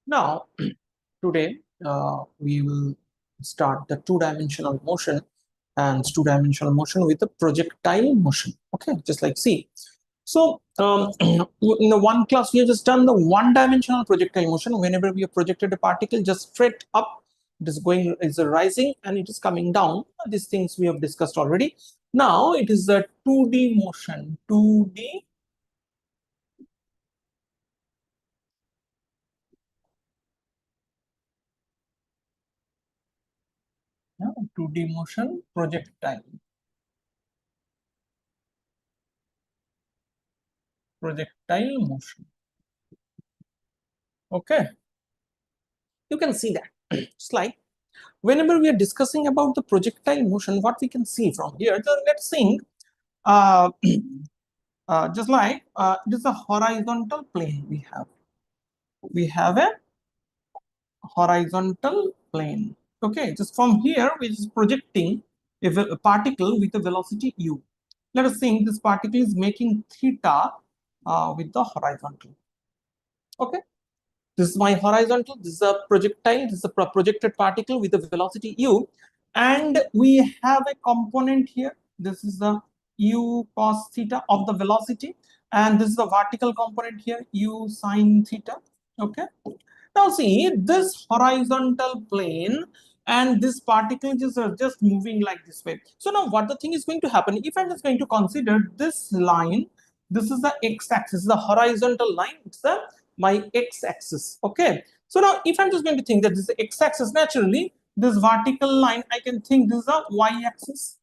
Now, today we will start the two-dimensional motion and two-dimensional motion with the projectile motion. Okay, just like see. So, in the one class, we have just done the one-dimensional projectile motion. Whenever we have projected a particle just straight up, it is going, is rising and it is coming down. These things we have discussed already. Now, it is the 2D motion, 2D. 2D motion projectile. Projectile motion. Okay, you can see that. It's like whenever we are discussing about the projectile motion, what we can see from here, so let's think uh, just like it is a horizontal plane. We have a horizontal plane. Okay, just from here we is projecting a particle with a velocity u. Let us think this particle is making theta with the horizontal. Okay, this is my horizontal, this is a projectile, this is a projected particle with a velocity u, and we have a component here. This is the u cos theta of the velocity, and this is the vertical component here, u sin theta. Okay, now see this horizontal plane and this particle are just moving like this way. So now what the thing is going to happen, if I'm just going to consider this line, this is the x-axis, the horizontal line, it's the my x-axis. Okay, so now if I'm just going to think that this is x-axis, naturally this vertical line I can think this is a y-axis.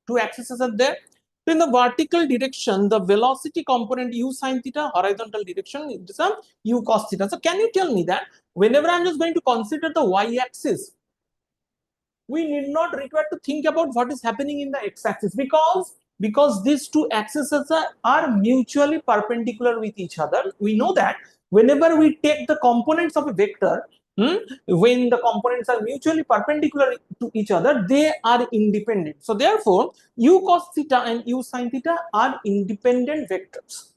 Two axes are there. So in the vertical direction, the velocity component u sin theta, horizontal direction it is a u cos theta. So can you tell me that whenever I'm just going to consider the y-axis, we need not require to think about what is happening in the x-axis, because these two axes are mutually perpendicular with each other. We know that whenever we take the components of a vector, when the components are mutually perpendicular to each other, they are independent. So therefore u cos theta and u sin theta are independent vectors.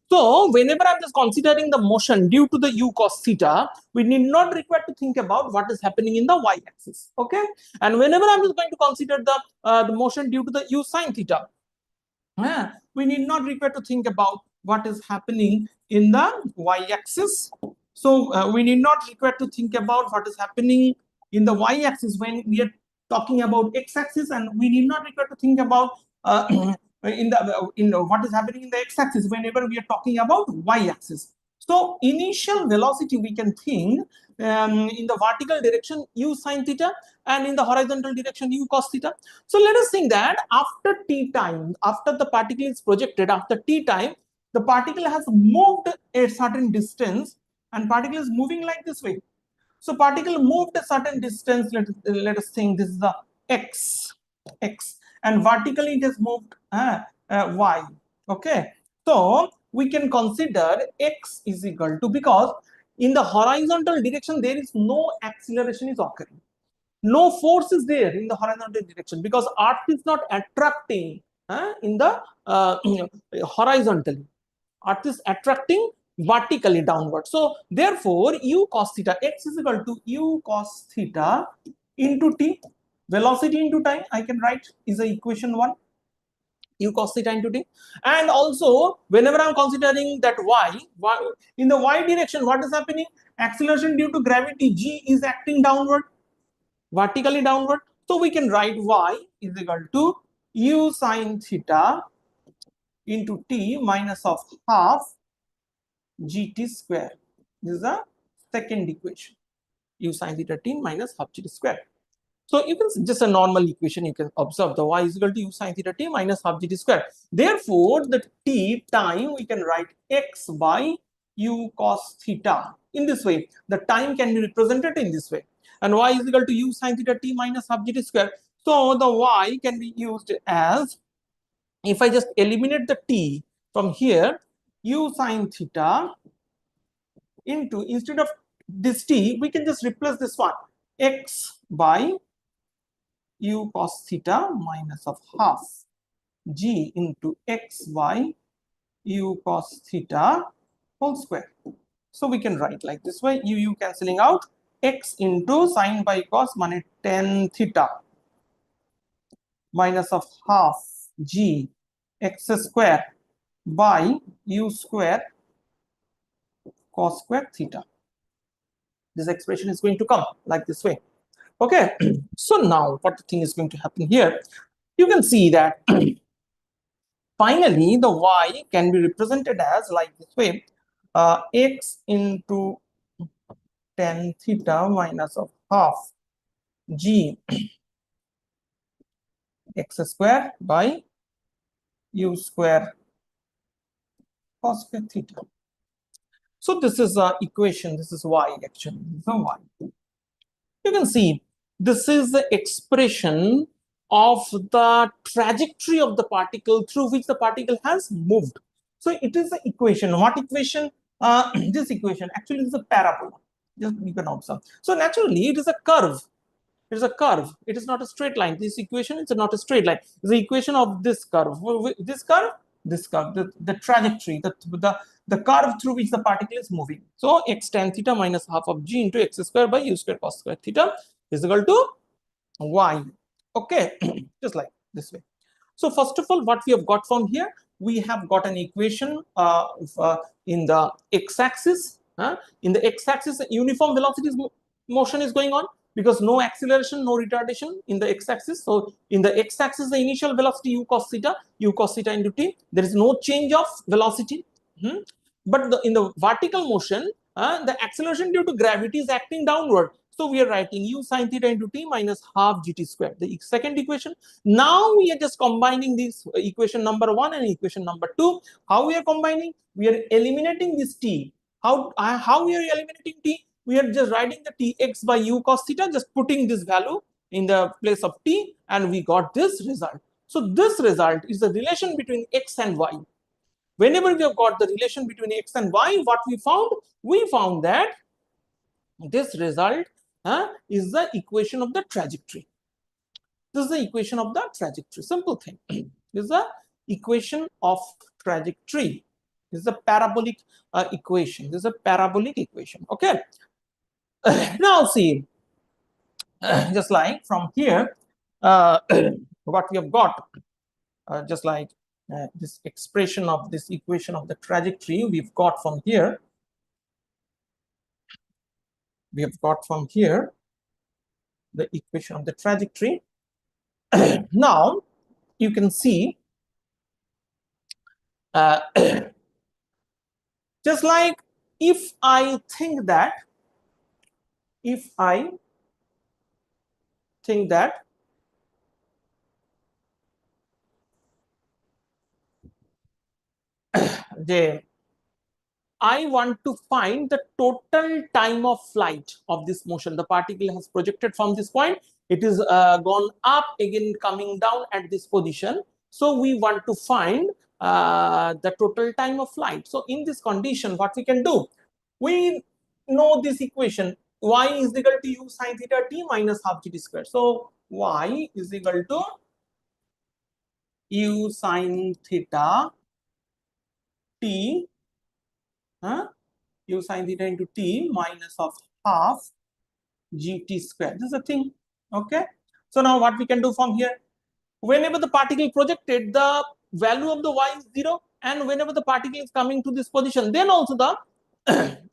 So whenever I'm just considering the motion due to the u cos theta, we need not require to think about what is happening in the y-axis. Okay, and whenever I'm just going to consider the motion due to the u sin theta, we need not require to think about what is happening in the y-axis. So we need not require to think about what is happening in the y-axis when we are talking about x-axis, and we need not require to think about in what is happening in the x-axis whenever we are talking about y-axis. So initial velocity we can think in the vertical direction u sin theta, and in the horizontal direction u cos theta. So let us think that after t time, after the particle is projected, after t time, the particle has moved a certain distance, and particle is moving like this way. So particle moved a certain distance. Let us think this is the x, and vertically it has moved y. Okay, so we can consider x is equal to, because in the horizontal direction there is no acceleration is occurring, no force is there in the horizontal direction, because earth is not attracting in the horizontally. Earth is attracting vertically downward. So therefore u cos theta, x is equal to u cos theta into t, velocity into time I can write is the equation 1, u cos theta into t. And also whenever I'm considering that y in the y direction, what is happening, acceleration due to gravity, g is acting downward, vertically downward. So we can write y is equal to u sin theta into t minus of half gt square. This is the second equation, u sin theta t minus half gt square. So you can just a normal equation, you can observe the y is equal to u sin theta t minus half gt square. Therefore the t time we can write x by u cos theta. In this way the time can be represented in this way, and y is equal to u sin theta t minus half gt square. So the y can be used as, if I just eliminate the t from here, u sin theta into, instead of this t we can just replace this one, x by u cos theta minus of half g into x by u cos theta whole square. So we can write like this way, u cancelling out, x into sine by cos mane tan theta minus of half g x square by u square cos square theta. This expression is going to come like this way. Okay. So now what the thing is going to happen here, you can see that finally the y can be represented as like this way, x into tan theta minus of half g x square by u square cos square theta. So this is a equation, this is y actually, this is a y. You can see this is the expression of the trajectory of the particle through which the particle has moved. So it is the equation. What equation? This equation actually is a parabola. Just you can observe. So naturally it is a curve. It is a curve. It is not a straight line. This equation is not a straight line. It's the equation of this curve. This curve, the trajectory, the curve through which the particle is moving. So x tan theta minus half of g into x square by u square cos square theta is equal to y. Okay, just like this way. So first of all, what we have got from here, we have got an equation in the x-axis. In the x-axis, uniform velocity motion is going on because no acceleration, no retardation in the x-axis. So in the x-axis, the initial velocity u cos theta into t. There is no change of velocity. But in the vertical motion, the acceleration due to gravity is acting downward. So we are writing u sine theta into t minus half gt square. The second equation. Now we are just combining this equation number 1 and equation number 2. How we are combining? We are eliminating this t. How we are eliminating t? We are just writing the tx by u cos theta, just putting this value in the place of t, and we got this result. So this result is the relation between x and y. Whenever we have got the relation between x and y, what we found? We found that this result is the equation of the trajectory. This is the equation of the trajectory. Simple thing. This is the equation of trajectory. This is a parabolic equation. This is a parabolic equation. Okay. Now see, just like from here, what we have got, just like this expression of this equation of the trajectory we've got from here. We have got from here the equation of the trajectory. Now you can see just like if I think that I want to find the total time of flight of this motion. The particle has projected from this point. It is gone up, again coming down at this position. So we want to find the total time of flight. So in this condition, what we can do? We know this equation. Y is equal to u sine theta t minus half gt square. So y is equal to u sine theta t u sine theta into t minus of half gt square. This is a thing. Okay. So now what we can do from here? Whenever the particle projected, the value of the y is 0, and whenever the particle is coming to this position, then also the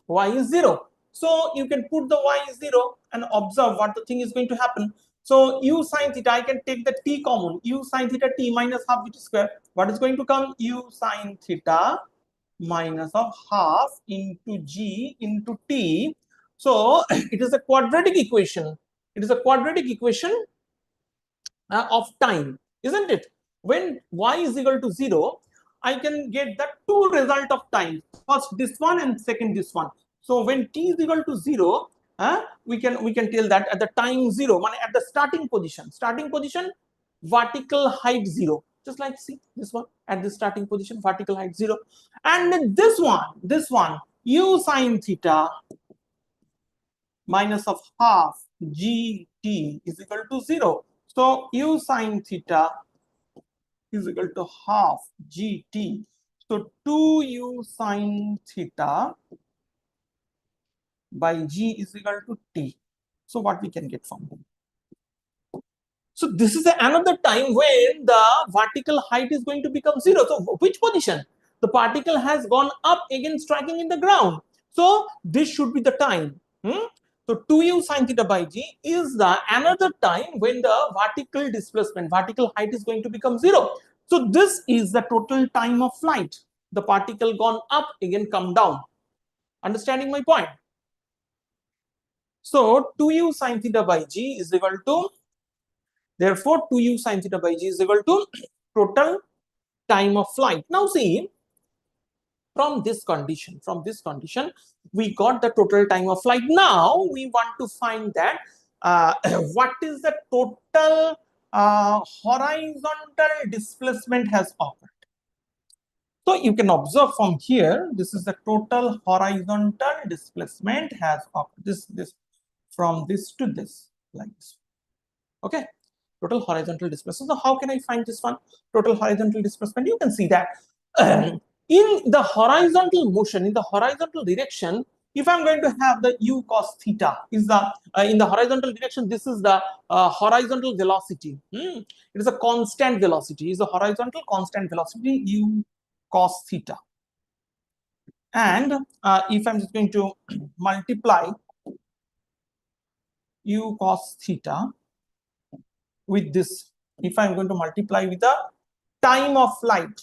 y is 0. So you can put the y is 0 and observe what the thing is going to happen. So u sine theta, I can take the t common. U sine theta t minus half gt square. What is going to come? U sine theta minus of half into g into t. So it is a quadratic equation. It is a quadratic equation of time, isn't it? When y is equal to 0, I can get the two result of time. First this one and second this one. So when t is equal to 0, we can tell that at the time 0, at the starting position, vertical height 0. Just like see this one at the starting position, vertical height 0, and this one u sine theta minus of half gt is equal to 0. So u sine theta is equal to half gt. So 2u sine theta by g is equal to t. So what we can get from them? So this is another time when the vertical height is going to become 0. So which position? The particle has gone up again, striking in the ground. So this should be the time. So 2u sin theta by g is the another time when the vertical displacement, vertical height is going to become 0. So this is the total time of flight. The particle gone up again, come down. Understanding my point? So 2u sin theta by g is equal to, therefore 2u sin theta by g is equal to total time of flight. Now see, from this condition, we got the total time of flight. Now we want to find that what is the total horizontal displacement has occurred. So you can observe from here, this is the total horizontal displacement has occurred. This from this to this, like this. Okay, total horizontal displacement. So how can I find this one? Total horizontal displacement. You can see that in the horizontal motion, in the horizontal direction, if I'm going to have the u cos theta is the in the horizontal direction, this is the horizontal velocity. It is a constant velocity. Is a horizontal constant velocity u cos theta. And if I'm just going to multiply u cos theta with this, if I'm going to multiply with the time of flight,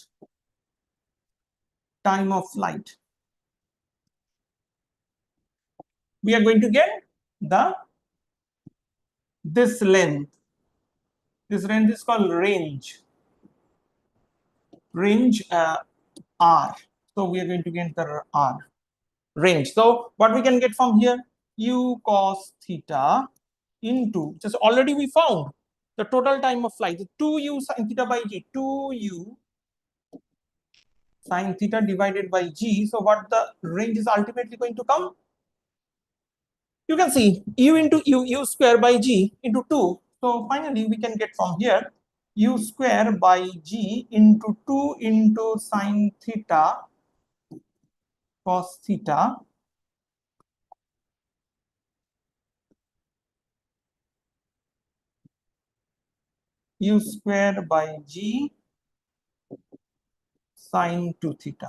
we are going to get the this length. This length is called range r. So we are going to get the r range. So what we can get from here, u cos theta into, just already we found the total time of flight, 2u sin theta by g, 2u sin theta divided by g. So what the range is ultimately going to come? You can see u into u square by g into 2. So finally we can get from here u square by g into 2 into sin theta cos theta u square by g sin 2 theta.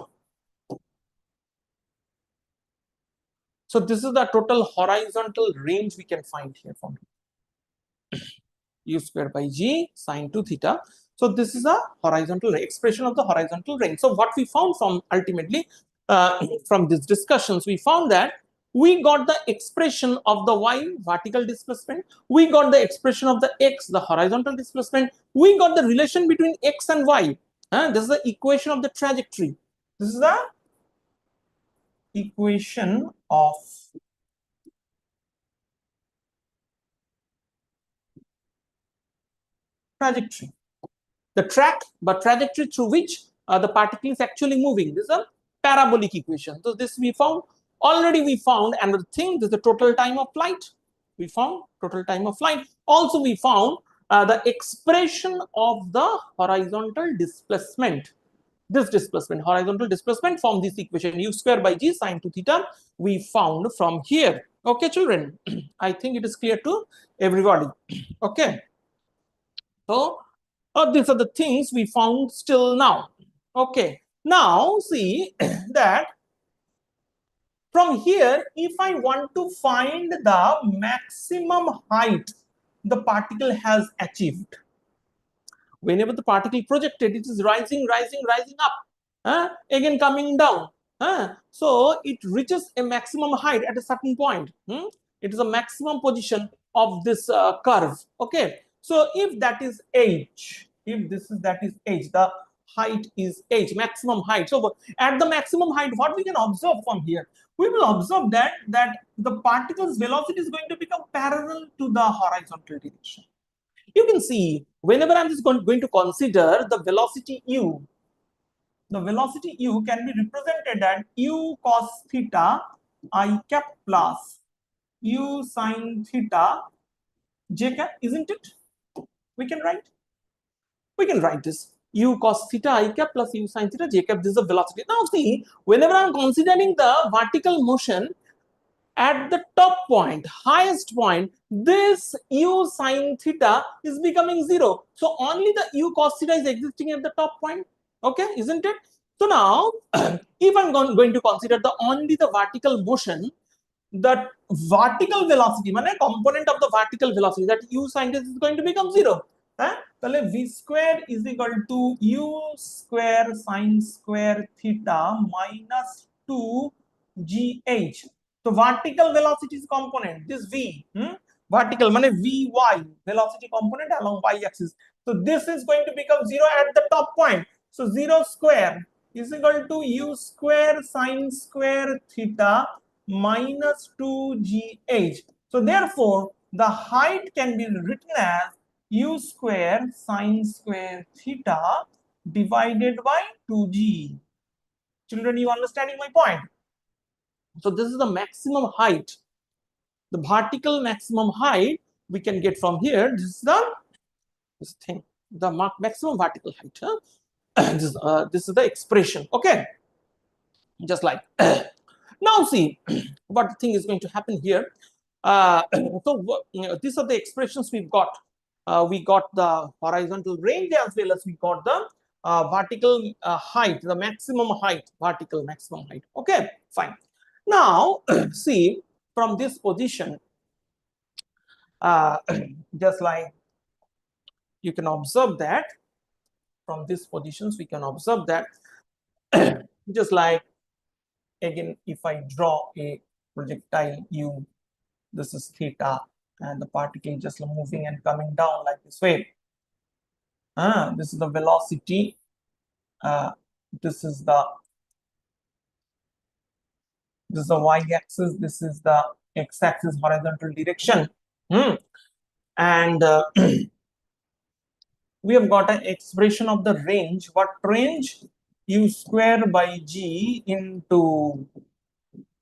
So this is the total horizontal range we can find here from u square by g sin 2 theta. So this is a horizontal expression of the horizontal range. So what we found from ultimately from these discussions, we found that we got the expression of the y vertical displacement, we got the expression of the x the horizontal displacement, we got the relation between x and y. This is the equation of the trajectory. This is the equation of trajectory. The track, but trajectory through which the particle is actually moving. This is a parabolic equation. So this we found. Already we found another thing. This is the total time of flight. We found total time of flight. Also we found the expression of the horizontal displacement. This displacement, horizontal displacement from this equation u square by g sin 2 theta, we found from here. Okay, children. I think it is clear to everybody. Okay. So these are the things we found still now. Okay, now see that from here, if I want to find the maximum height the particle has achieved, whenever the particle projected, it is rising up, again coming down. So it reaches a maximum height at a certain point. It is a maximum position of this curve. Okay, so if that is h, if that is h, the height is h, maximum height. So at the maximum height, what we can observe from here, we will observe that the particle's velocity is going to become parallel to the horizontal direction. You can see whenever I'm just going to consider the velocity u, the velocity u can be represented as u cos theta I cap plus u sin theta j cap, isn't it? We can write this u cos theta I cap plus u sin theta j cap. This is the velocity. Now see, whenever I'm considering the vertical motion, at the top point, highest point, this u sine theta is becoming 0. So only the u cos theta is existing at the top point. Okay, isn't it? So now, if I'm going to consider only the vertical motion, the vertical velocity, মানে component of the vertical velocity, that u sine this is going to become 0. তাহলে v square is equal to u square sine square theta minus 2gh. So vertical velocity is component, this v, vertical মানে vy, velocity component along y axis. So this is going to become 0 at the top point. So 0 square is equal to u square sine square theta minus 2gh. So therefore, the height can be written as u square sine square theta divided by 2g. Children, you understanding my point? So this is the maximum height, the vertical maximum height we can get from here. This is this thing, the maximum vertical height. This is the expression. Okay, just like now see what the thing is going to happen here. So these are the expressions we've got. We got the horizontal range as well as we got the vertical height, the maximum height, vertical maximum height. Okay, fine. Now see, from this position, just like you can observe that from these positions we can observe that just like, again, if I draw a projectile u, this is theta, and the particle just moving and coming down like this way. This is the velocity, this is the y-axis, this is the x-axis, horizontal direction. And we have got an expression of the range. What range? U square by g into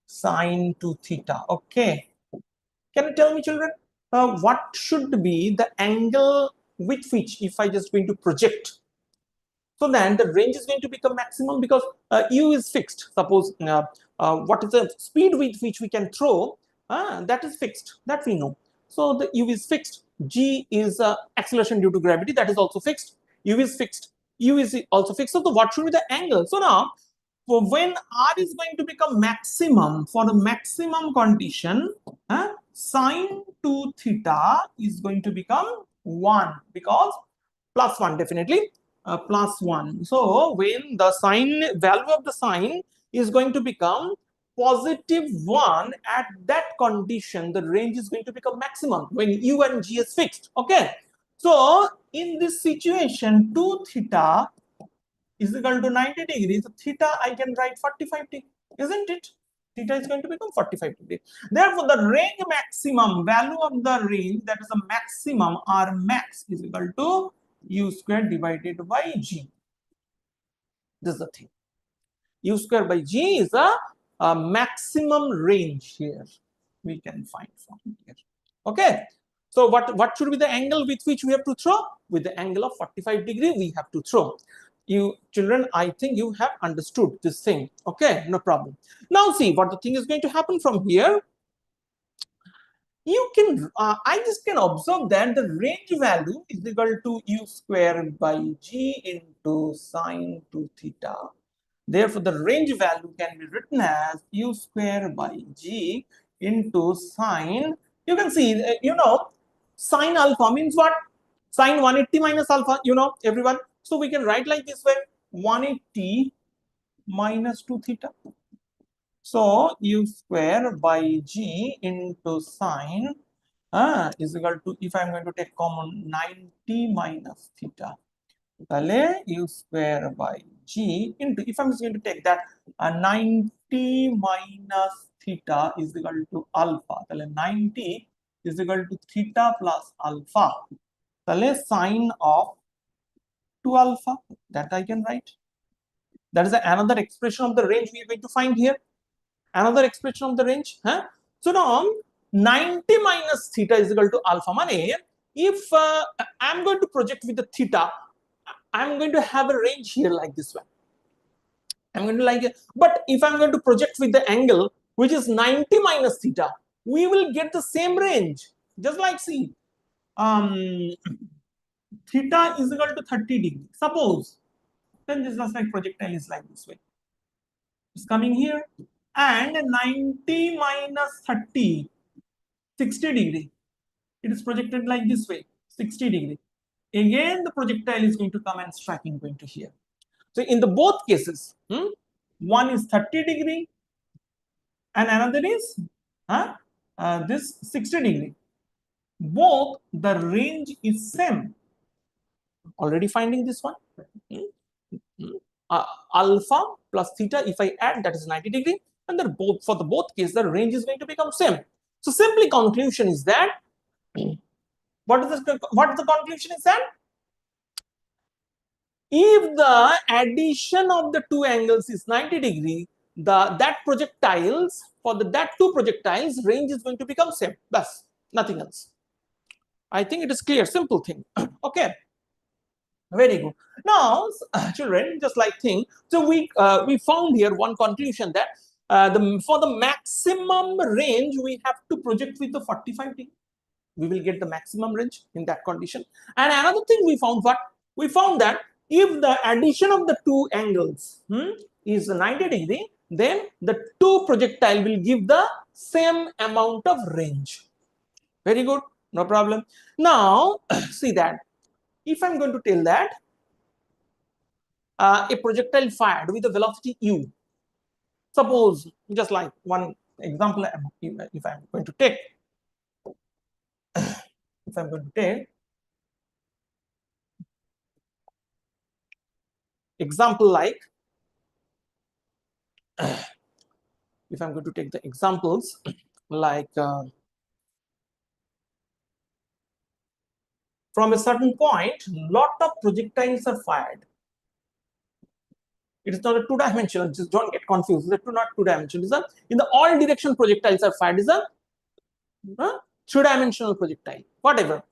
sine 2 theta. Okay, can you tell me, children, what should be the angle with which, if I just going to project, so then the range is going to become maximum, because u is fixed. Suppose what is the speed with which we can throw, that is fixed, that we know. So the u is fixed, g is acceleration due to gravity, that is also fixed, u is fixed, u is also fixed. So what should be the angle? So now, for when r is going to become maximum, for the maximum condition, sine 2 theta is going to become 1, because plus 1 definitely, plus 1. So when the sine value of the sine is going to become positive 1, at that condition the range is going to become maximum, when u and g is fixed. Okay, so in this situation 2 theta is equal to 90 degrees. So theta I can write 45 degrees, isn't it? Theta is going to become 45 degrees. Therefore, the range maximum, value of the range, that is the maximum, r max, is equal to u square divided by g. This is the thing. U square by g is a maximum range here we can find from here. Okay, so what should be the angle with which we have to throw? With the angle of 45 degree we have to throw. You children, I think you have understood this thing. Okay, no problem. Now see what the thing is going to happen from here. You can I just can observe that the range value is equal to u square by g into sine 2 theta. Therefore, the range value can be written as u square by g into sine. You can see, sine alpha means what? Sine 180 minus alpha, everyone. So we can write like this way, 180 minus 2 theta. So u square by g into sine is equal to, if I'm going to take common, 90 minus theta. তাহলে u square by g into, if I'm just going to take that, 90 minus theta is equal to alpha. তাহলে 90 is equal to theta plus alpha. তাহলে sine of 2 alpha, that I can write. That is another expression of the range we are going to find here. Another expression of the range. So now 90 minus theta is equal to alpha. Mane, if I'm going to project with the theta, I'm going to have a range here like this one. I'm going to like it. But if I'm going to project with the angle, which is 90 minus theta, we will get the same range. Just like, see, theta is equal to 30 degrees. Suppose, then this is like projectile is like this way. It's coming here, and 90 minus 30, 60 degree. It is projected like this way, 60 degree. Again, the projectile is going to come and striking going to here. So in the both cases, one is 30 degree and another is this 60 degree. Both the range is same. Already finding this one. Alpha plus theta, if I add, that is 90 degree, and then both for the both cases the range is going to become same. So simply conclusion is that what the conclusion is that if the addition of the two angles is 90 degree, that projectiles for that two projectiles range is going to become same. Thus, nothing else. I think it is clear, simple thing. Okay, very good. Now, children, just like thing. So we found here one conclusion that for the maximum range we have to project with the 45 degree. We will get the maximum range in that condition. And another thing we found, what we found that if the addition of the two angles is 90 degree, then the two projectile will give the same amount of range. Very good, no problem. Now see that if I'm going to tell that a projectile fired with a velocity u, suppose just like one example, if I'm going to take example like if I'm going to take the examples like from a certain point, lot of projectiles are fired. It is not a two-dimensional, just don't get confused. It's not two-dimensional. It's in the all direction projectiles are fired is a three-dimensional projectile, whatever.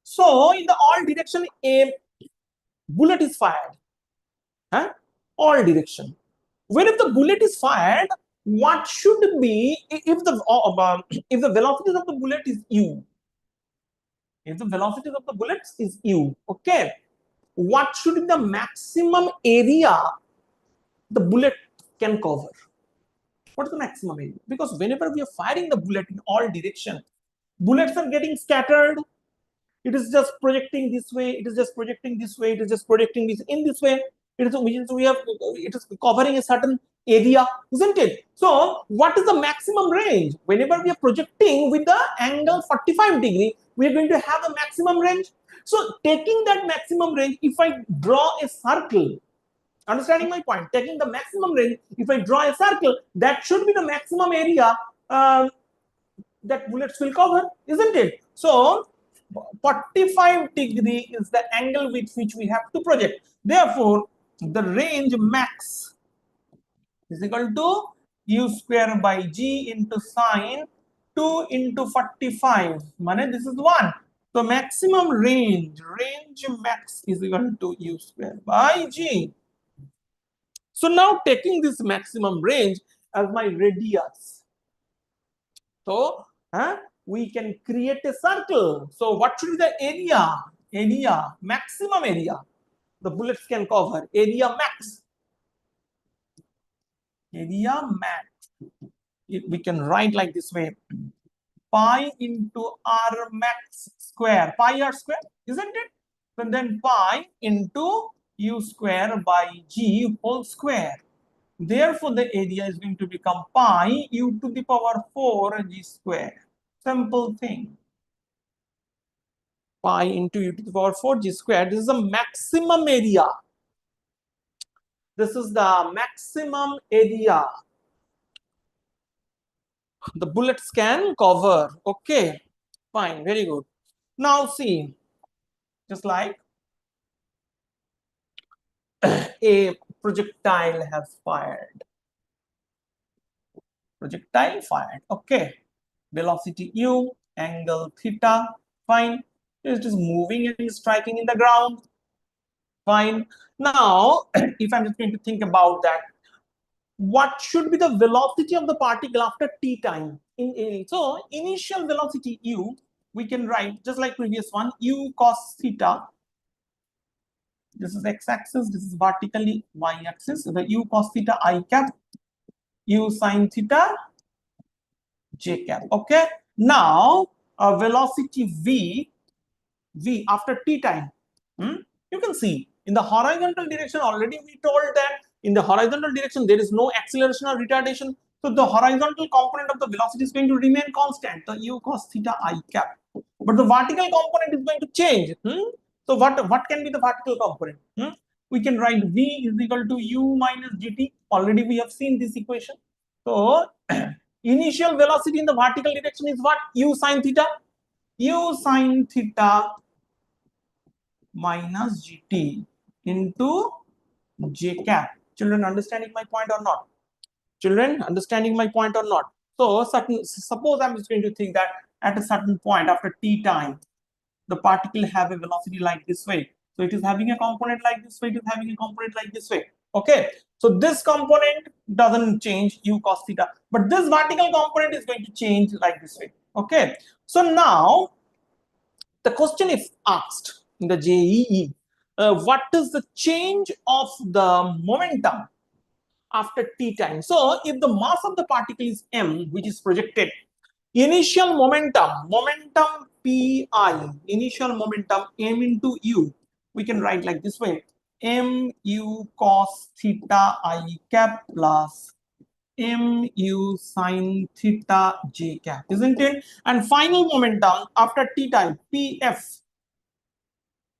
So in the all direction, a bullet is fired. All direction. Whenever the bullet is fired, what should be if the velocity of the bullet is u? If the velocity of the bullets is u, okay, what should be the maximum area the bullet can cover? What is the maximum area? Because whenever we are firing the bullet in all direction, bullets are getting scattered. It is just projecting this way. It is just projecting this way. It is just projecting this in this way. It is covering a certain area, isn't it? So what is the maximum range? Whenever we are projecting with the angle 45 degree, we are going to have a maximum range. So taking that maximum range, if I draw a circle, understanding my point, taking the maximum range, if I draw a circle, that should be the maximum area that bullets will cover, isn't it? So 45 degree is the angle with which we have to project. Therefore, the range max is equal to u square by g into sine 2 into 45. Mane, this is 1. So maximum range max is equal to u square by g. So now taking this maximum range as my radius. So we can create a circle. So what should be the area? Area, maximum area the bullets can cover. Area max. Area max. We can write like this way. Pi into r max square. Pi r square, isn't it? So then pi into u square by g whole square. Therefore, the area is going to become pi u to the power 4 g square. Simple thing. Pi into u to the power 4 g square. This is the maximum area. This is the maximum area the bullets can cover. Okay, fine, very good. Now see, just like a projectile has fired. Projectile fired. Okay, velocity u, angle theta, fine. It's just moving and striking in the ground. Fine. Now, if I'm just going to think about that, what should be the velocity of the particle after t time. So initial velocity u, we can write just like previous one, u cos theta. This is x-axis, this is vertically y-axis. The u cos theta I cap, u sin theta j cap. Okay. Now velocity v after t time. You can see in the horizontal direction already we told that in the horizontal direction there is no acceleration or retardation. So the horizontal component of the velocity is going to remain constant, the u cos theta I cap. But the vertical component is going to change. So what can be the vertical component? We can write v is equal to u minus gt. Already we have seen this equation. So initial velocity in the vertical direction is what? U sin theta. U sin theta minus gt into j cap. Children understanding my point or not? Children understanding my point or not? So suppose I'm just going to think that at a certain point after t time, the particle have a velocity like this way. So it is having a component like this way, it is having a component like this way. Okay. So this component doesn't change u cos theta, but this vertical component is going to change like this way. Okay. So now the question is asked in the JEE, what is the change of the momentum after t time? So if the mass of the particle is m, which is projected, initial momentum pi, initial momentum m into u, we can write like this way, mu cos theta I cap plus mu sin theta j cap, isn't it? And final momentum after t time, pf,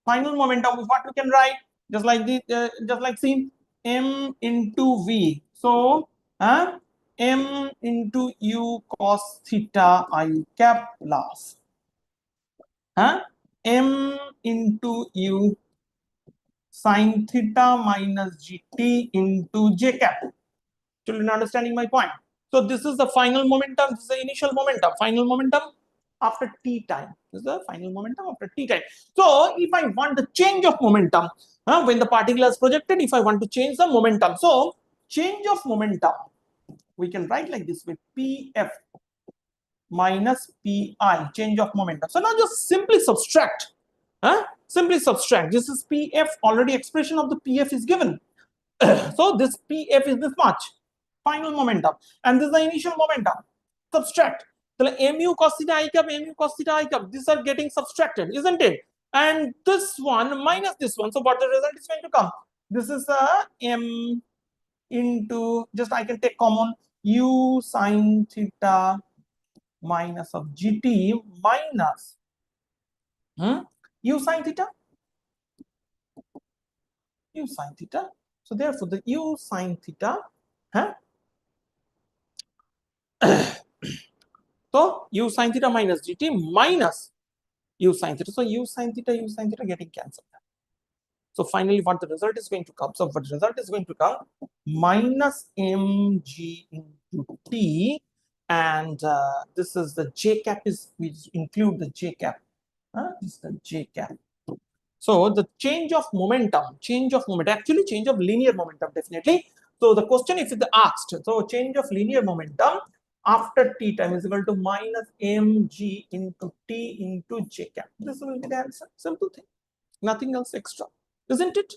final momentum is what we can write just like this, just like see m into v. So m into u cos theta I cap plus m into u sin theta minus gt into j cap. Children understanding my point? So this is the final momentum, this is the initial momentum, final momentum after t time. This is the final momentum after t time. So if I want the change of momentum, when the particle is projected, if I want to change the momentum, so change of momentum, we can write like this with pf minus pi, change of momentum. So now just simply subtract. Simply subtract. This is pf, already expression of the pf is given. So this pf is this much, final momentum, and this is the initial momentum. Subtract. So mu cos theta I cap, mu cos theta I cap, these are getting subtracted, isn't it? And this one minus this one. So what the result is going to come? This is a m into, just I can take common, u sin theta minus of gt minus u sin theta, u sin theta. So therefore the u sin theta, so u sin theta minus gt minus u sin theta. So u sin theta getting cancelled. So finally what the result is going to come? So what the result is going to come? Minus mg into t, and this is the j cap, is we include the j cap. This is the j cap. So the change of momentum, actually change of linear momentum definitely. So the question is asked, so change of linear momentum after t time is equal to minus mg into t into j cap. This will be the answer. Simple thing, nothing else extra, isn't it?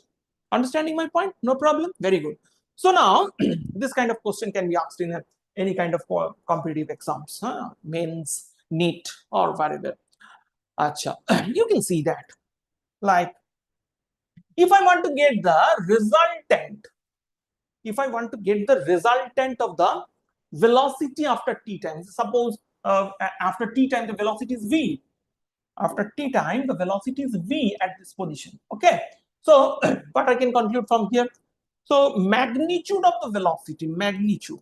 Understanding my point? No problem. Very good. So now this kind of question can be asked in any kind of competitive exams, mains, NEET, or whatever. Acha. You can see that, like, if I want to get the resultant, of the velocity after t time, suppose after t time the velocity is v, after t time the velocity is v at this position. Okay. So what I can conclude from here? So magnitude of the velocity, magnitude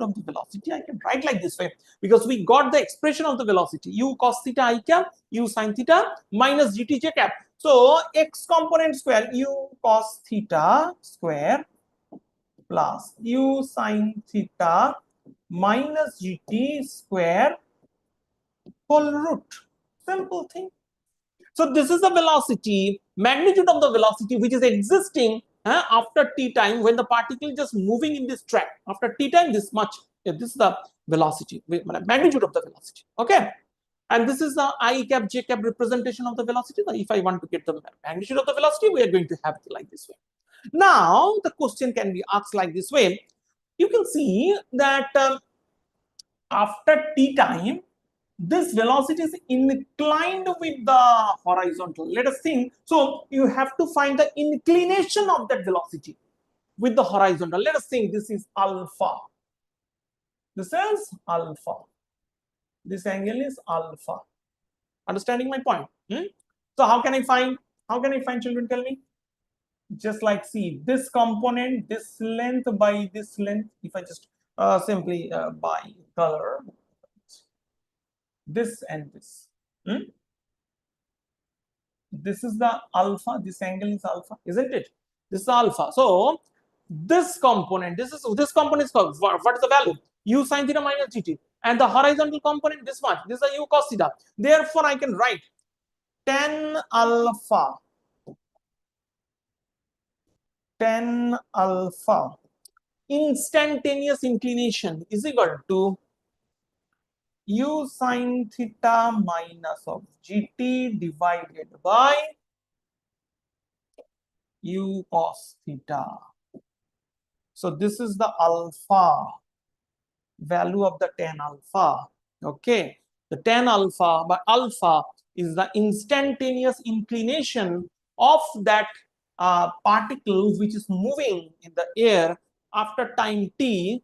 of the velocity, I can write like this way, because we got the expression of the velocity, u cos theta I cap, u sin theta minus gt j cap. So x component square, u cos theta square plus u sin theta minus gt square whole root. Simple thing. So this is the velocity, magnitude of the velocity which is existing after t time, when the particle is just moving in this track, after t time, this much, this is the velocity, magnitude of the velocity. Okay, and this is the I cap j cap representation of the velocity. If I want to get the magnitude of the velocity, we are going to have it like this way. Now the question can be asked like this way. You can see that after t time, this velocity is inclined with the horizontal. Let us think. So you have to find the inclination of that velocity with the horizontal. Let us think. This is alpha. This is alpha. This angle is alpha. Understanding my point? So how can I find? How can I find, children? Tell me. Just like, see, this component, this length by this length. If I just simply by color, this and this. This is the alpha. This angle is alpha, isn't it? This is alpha. So this component, this component is called, what is the value? U sin theta minus gt. And the horizontal component, this one, this is a u cos theta. Therefore, I can write tan alpha instantaneous inclination is equal to u sin theta minus of gt divided by u cos theta. So this is the alpha, value of the tan alpha. Okay, the tan alpha by alpha is the instantaneous inclination of that particle which is moving in the air after time t.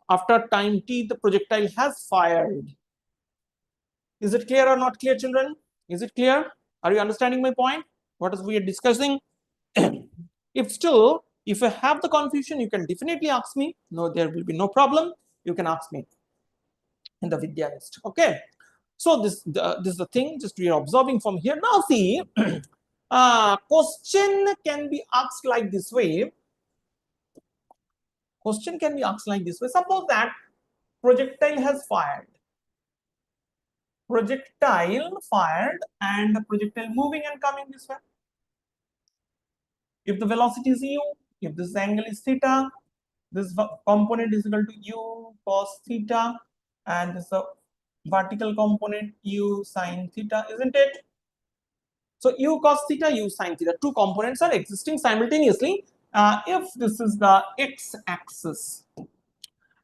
After time t, the projectile has fired. Is it clear or not clear, children? Is it clear? Are you understanding my point? What is we are discussing? If still, if you have the confusion, you can definitely ask me. No, there will be no problem. You can ask me in the Vidya list. Okay. So this is the thing. Just we are observing from here. Now see, question can be asked like this way. Question can be asked like this way. Suppose that projectile has fired. Projectile fired and the projectile moving and coming this way. If the velocity is u, if this angle is theta, this component is equal to u cos theta, and this is a vertical component u sin theta, isn't it? So u cos theta, u sin theta, two components are existing simultaneously. If this is the x-axis,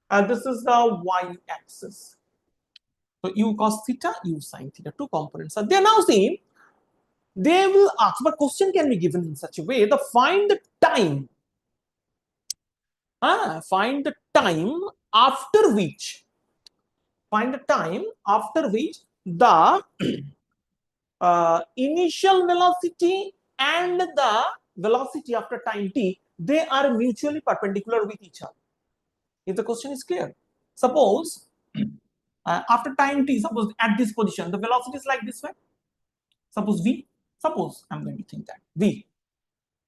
and this is the y-axis. So u cos theta, u sin theta, two components are there. Now see, they will ask, but question can be given in such a way, the find the time. Find the time after which the initial velocity and the velocity after time t, they are mutually perpendicular with each other. If the question is clear, suppose after time t, suppose at this position, the velocity is like this way. Suppose v. Suppose I'm going to think that v.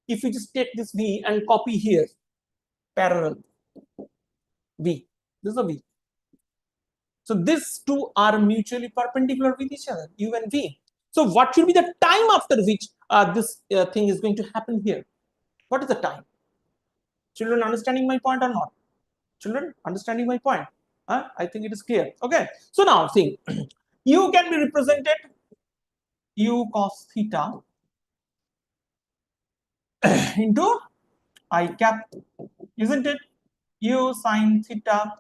If you just take this v and copy here, parallel v. This is a v. So these two are mutually perpendicular with each other, u and v. So what should be the time after which this thing is going to happen here? What is the time? Children understanding my point or not? Children understanding my point? I think it is clear. Okay. So now see, u can be represented u cos theta into I cap, isn't it? U sin theta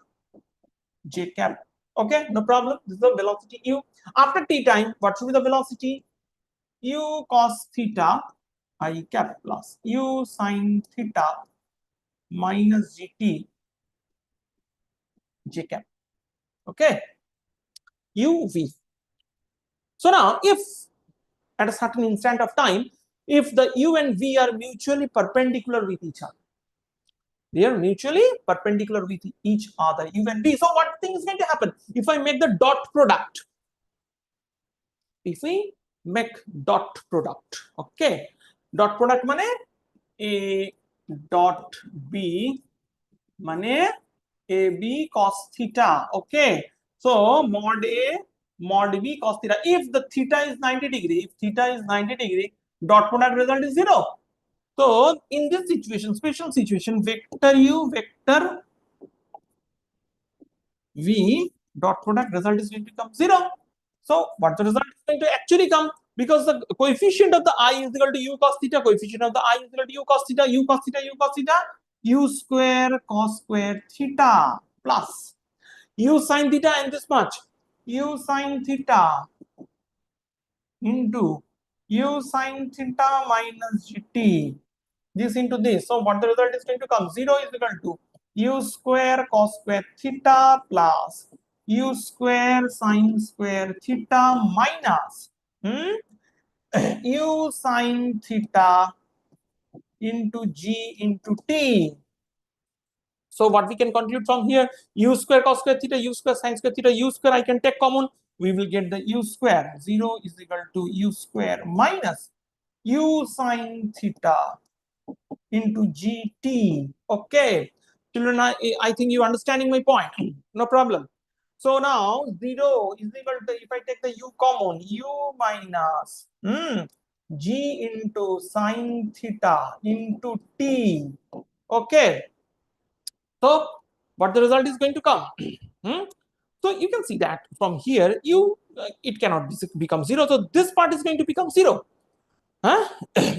j cap. Okay, no problem. This is the velocity u. After t time, what should be the velocity? U cos theta I cap plus u sin theta minus gt j cap. Okay, uv. So now, if at a certain instant of time, if the u and v are mutually perpendicular with each other, they are mutually perpendicular with each other, u and v. So what thing is going to happen? If I make the dot product, if we make dot product, okay, dot product mane a dot b mane ab cos theta. Okay, so mod a mod b cos theta. If the theta is 90 degree, if theta is 90 degree, dot product result is 0. So in this situation, special situation, vector u, vector v dot product result is going to become 0. So what the result is going to actually come, because the coefficient of the I is equal to u cos theta, coefficient of the I is equal to u cos theta, u cos theta, u cos theta, u square cos square theta plus u sin theta and this much u sin theta into u sin theta minus gt, this into this. So what the result is going to come, 0 is equal to u square cos square theta plus u square sin square theta minus u sin theta into g into t. So what we can conclude from here, u square cos square theta, u square sin square theta, u square I can take common, we will get the u square. 0 is equal to u square minus u sin theta into gt. Okay, children, I think you understanding my point. No problem. So now 0 is equal to, if I take the u common, u minus g into sin theta into t. Okay, so what the result is going to come? So you can see that from here, it cannot become 0. So this part is going to become 0.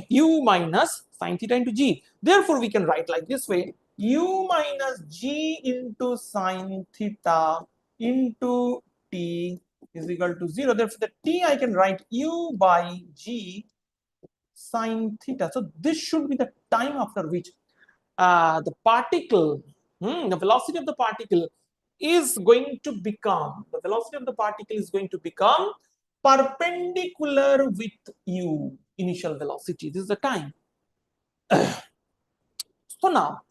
U minus sin theta into g. Therefore, we can write like this way: u minus g into sin theta into t is equal to 0. Therefore, the t I can write u by g sin theta. So this should be the time after which the particle, the velocity of the particle is going to become, perpendicular with u, initial velocity. This is the time. So now,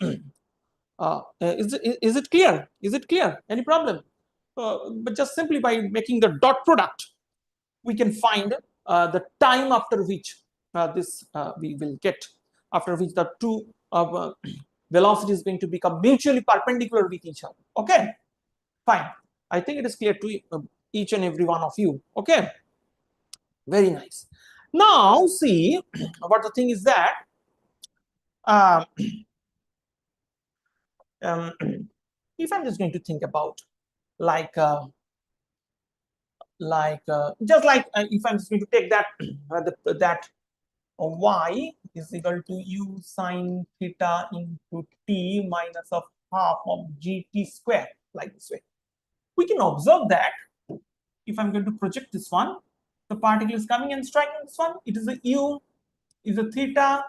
is it clear? Is it clear? Any problem? But just simply by making the dot product, we can find the time after which we will get, after which the two velocity is going to become mutually perpendicular with each other. Okay, fine. I think it is clear to each and every one of you. Okay, very nice. Now see, what the thing is that if I'm just going to think about just like if I'm just going to take that that y is equal to u sin theta into t minus of half of gt square, like this way. We can observe that if I'm going to project this one, the particle is coming and striking this one. It is a u, is a theta,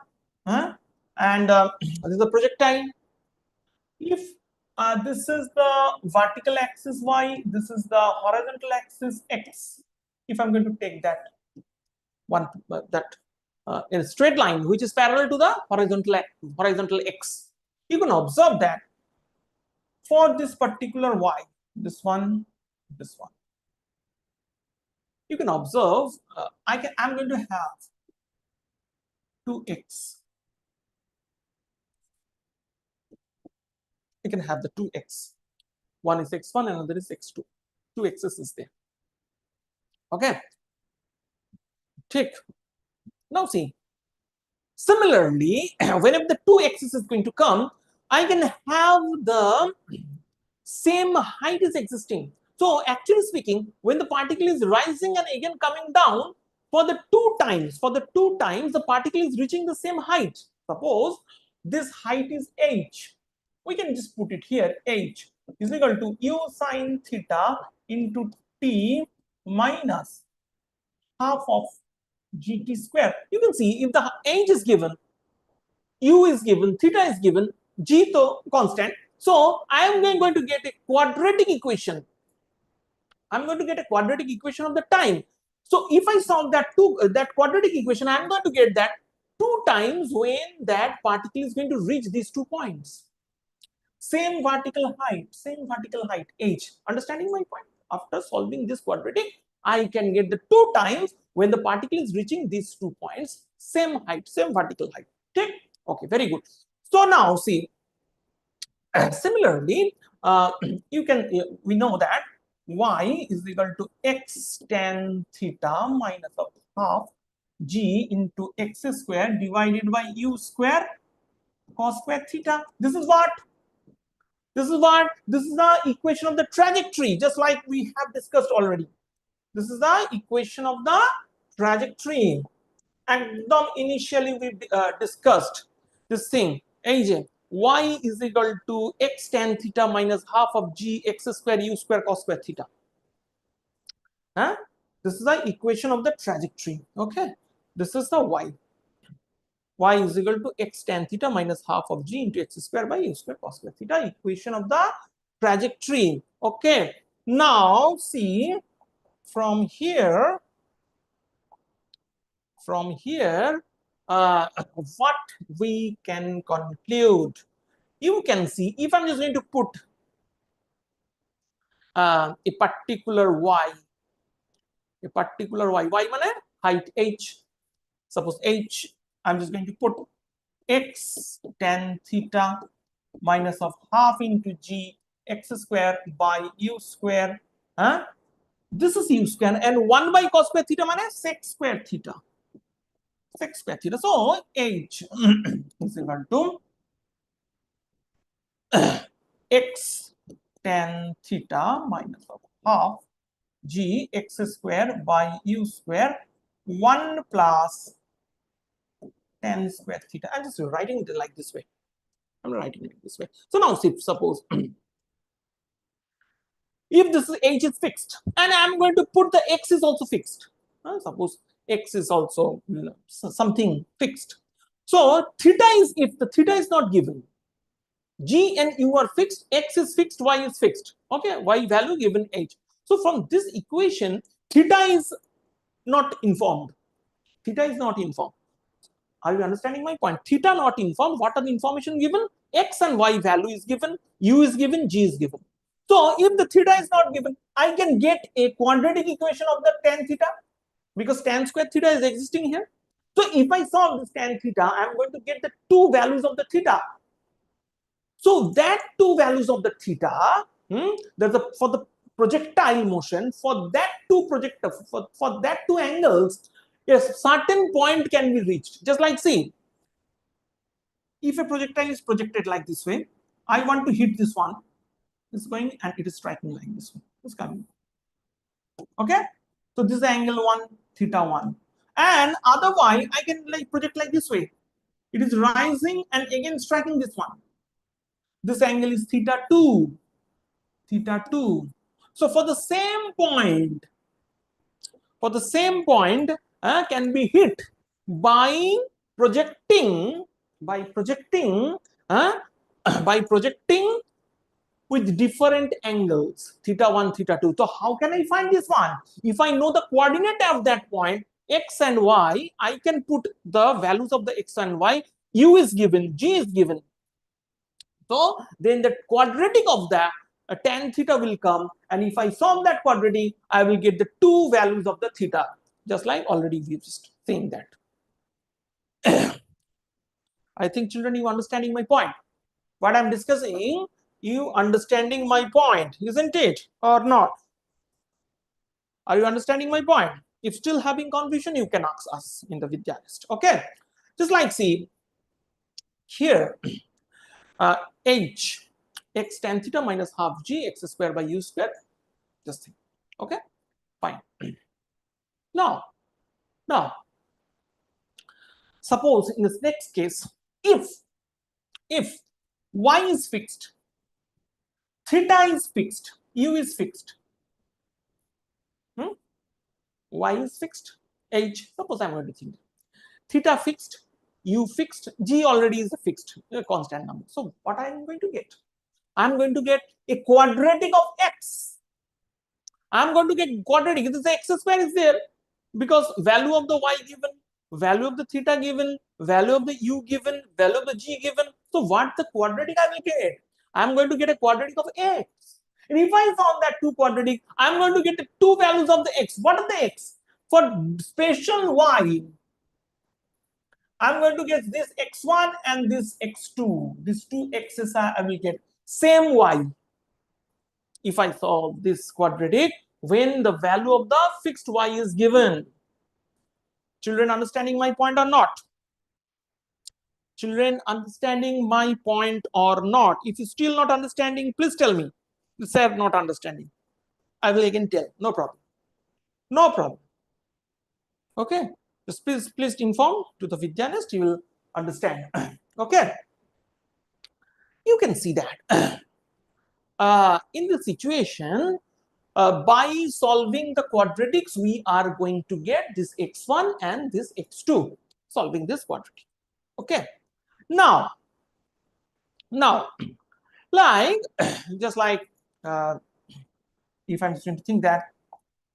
and this is the projectile. If this is the vertical axis y, this is the horizontal axis x. If I'm going to take that one, in a straight line which is parallel to the horizontal x, you can observe that for this particular y, this one, you can observe I'm going to have 2x. You can have the 2x. One is x1 and another is x2. 2 x's is there. Okay. Take. Now see. Similarly, whenever the 2 x's is going to come, I can have the same height is existing. So actually speaking, when the particle is rising and again coming down, for the two times, the particle is reaching the same height. Suppose this height is h. We can just put it here, h is equal to u sin theta into t minus half of gt square. You can see if the h is given, u is given, theta is given, g to constant. So I am going to get a quadratic equation. I'm going to get a quadratic equation of the time. So if I solve that quadratic equation, I'm going to get that 2 times when that particle is going to reach these 2 points. Same vertical height, h. Understanding my point? After solving this quadratic, I can get the 2 times when the particle is reaching these 2 points, same height, same vertical height. Okay, very good. So now see, similarly, we know that y is equal to x tan theta minus of half g into x square divided by u square cos square theta. This is what? This is what? This is the equation of the trajectory, just like we have discussed already. This is the equation of the trajectory. And initially we discussed this thing. AJ, y is equal to x tan theta minus half of g x square u square cos square theta. Huh? This is the equation of the trajectory. Okay. This is the y. Y is equal to x tan theta minus half of g into x square by u square cos square theta, equation of the trajectory. Okay. Now see, from here, what we can conclude. You can see, if I'm just going to put a particular y means height h. Suppose h, I'm just going to put x tan theta minus of half into g x square by u square. This is u square, and 1 by cos square theta means sec square theta. Sec square theta. So h is equal to x tan theta minus of half g x square by u square 1 plus tan square theta. I'm just writing it like this way. I'm writing it this way. So now suppose if this is h is fixed and I'm going to put the x is also fixed. Suppose x is also something fixed. So theta is, if the theta is not given, g and u are fixed, x is fixed, y is fixed. Okay, y value given h. So from this equation, theta is not informed. Theta is not informed. Are you understanding my point? Theta not informed. What are the information given? X and y value is given, u is given, g is given. So if the theta is not given, I can get a quadratic equation of the tan theta, because tan square theta is existing here. So if I solve this tan theta, I am going to get the two values of the theta. So that two values of the theta, for the projectile motion, for that two for that two angles, yes, certain point can be reached. Just like, see, if a projectile is projected like this way, I want to hit this one. It's going and it is striking like this one. It's coming. Okay. So this is angle 1, theta 1. And otherwise, I can like project like this way. It is rising and again striking this one. This angle is theta 2. Theta 2. So for the same point, can be hit by projecting with different angles, theta 1, theta 2. So how can I find this one? If I know the coordinate of that point, x and y, I can put the values of the x and y. U is given, g is given. So then the quadratic of the tan theta will come, and if I solve that quadratic, I will get the two values of the theta, just like already we've just seen that. I think, children, you understanding my point? What I'm discussing, you understanding my point, isn't it, or not? Are you understanding my point? If still having confusion, you can ask us in the Vidya list. Okay, just like, see here, h x tan theta minus half g x square by u square. Just think. Okay, fine. Now suppose in this next case, if y is fixed, theta is fixed, u is fixed, y is fixed, h, suppose I'm going to think theta fixed, u fixed, g already is a fixed constant number. So what I'm going to get? I'm going to get a quadratic of x. I'm going to get quadratic. This x square is there because value of the y given, value of the theta given, value of the u given, value of the g given. So what the quadratic I will get? I'm going to get a quadratic of x. And if I solve that two quadratic, I'm going to get the two values of the x. What are the x? For special y, I'm going to get this x1 and this x2. These two x's I will get same y. If I solve this quadratic, when the value of the fixed y is given. Children understanding my point or not? Children understanding my point or not? If you still not understanding, please tell me. Sir, not understanding. I will again tell. No problem. No problem. Okay. Just please inform to the Vidyanest. You will understand. Okay. You can see that. In this situation, by solving the quadratics, we are going to get this x1 and this x2, solving this quadratic. Okay. Now, like just like if I'm going to think that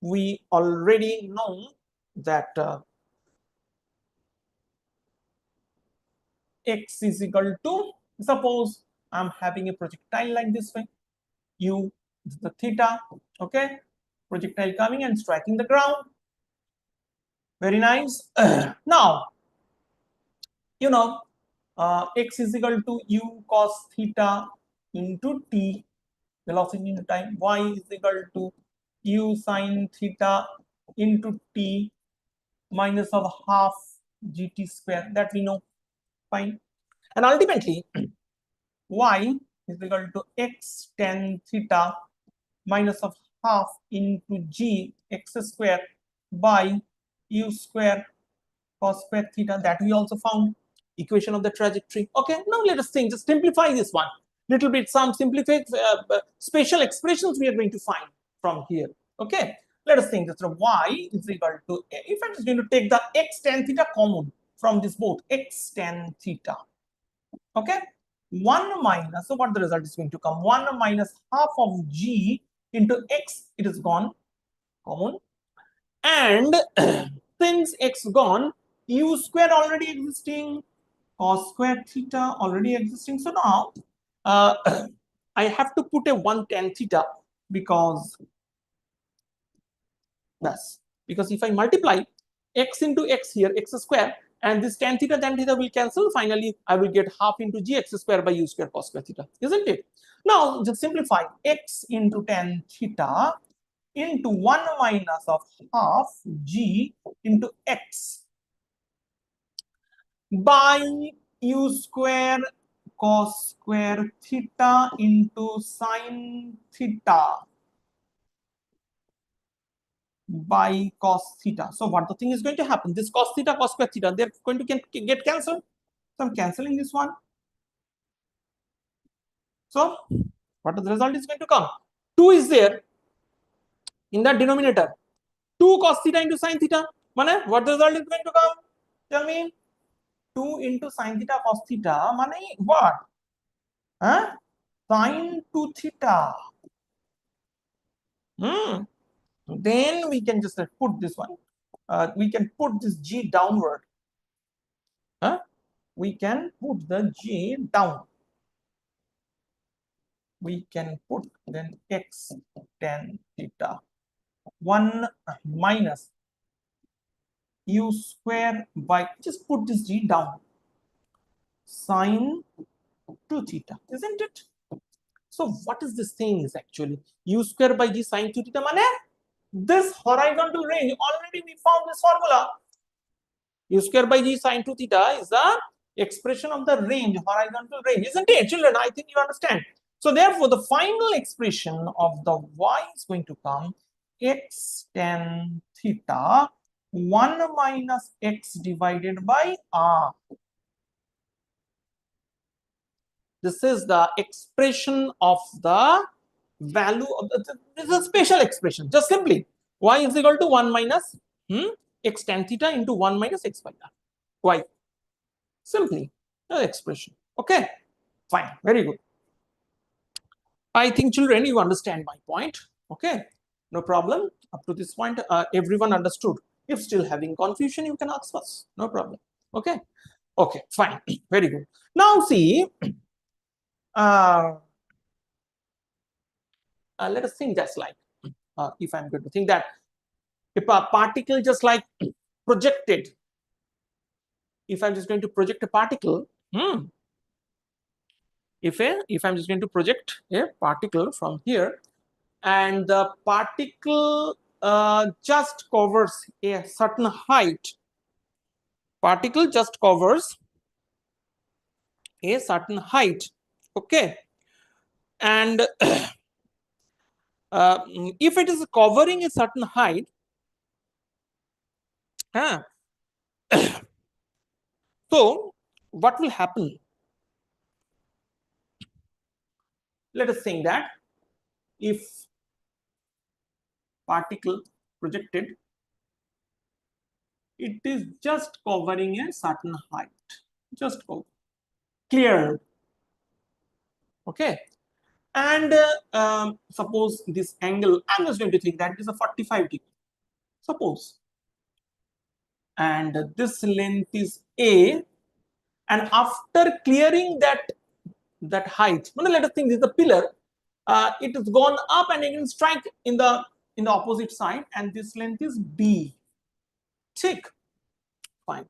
we already know that x is equal to, suppose I'm having a projectile like this way, u is the theta, okay, projectile coming and striking the ground. Very nice. Now, you know, x is equal to u cos theta into t, velocity into time, y is equal to u sin theta into t minus of half gt square, that we know, fine. And ultimately, y is equal to x tan theta minus of half into g x square by u square cos square theta, that we also found. Equation of the trajectory. Okay, now let us think, just simplify this one little bit. Some simplified special expressions we are going to find from here. Okay, let us think. So y is equal to, if I'm just going to take the x tan theta common from this both, x tan theta, okay, 1 minus, so what the result is going to come, 1 minus half of g into x, it is gone common, and since x gone, u square already existing, cos square theta already existing. So now I have to put a 1 tan theta because if I multiply x into x here, x square, and this tan theta will cancel. Finally, I will get half into g x square by u square cos square theta, isn't it? Now just simplify x into tan theta into 1 minus of half g into x by u square cos square theta into sin theta by cos theta. So what the thing is going to happen, this cos theta, cos square theta, they're going to get cancelled. So I'm cancelling this one. So what the result is going to come? 2 is there in the denominator. 2 cos theta into sin theta. What the result is going to come? Tell me. 2 into sin theta cos theta. What? Huh? Sin 2 theta. Then we can just put this one. We can put this g downward. We can put the g down. We can put then x tan theta 1 minus u square by, just put this g down, sin 2 theta, isn't it? So what is this thing is actually u square by g sin 2 theta, this horizontal range, already we found this formula. U square by g sin 2 theta is the expression of the range, horizontal range, isn't it, children? I think you understand. So therefore, the final expression of the y is going to come x tan theta 1 minus x divided by r. This is the expression of the value of this is a special expression. Just simply y is equal to 1 minus x tan theta into 1 minus x by r. Y. Simply the expression. Okay, fine, very good. I think, children, you understand my point. Okay, no problem. Up to this point, everyone understood. If still having confusion, you can ask us. No problem. Okay, okay, fine, very good. Now see, let us think just like, if I'm going to think that if a particle just like projected, if I'm just going to project a particle, if I'm just going to project a particle from here, and the particle just covers a certain height, particle just covers a certain height. Okay, and if it is covering a certain height, so what will happen? Let us think that if particle projected, it is just covering a certain height, just clear. Okay, and suppose this angle, I'm just going to think that it is a 45 degree, suppose, and this length is a, and after clearing that height, let us think this is the pillar, it has gone up and again strike in the opposite side, and this length is b. Tick. Fine.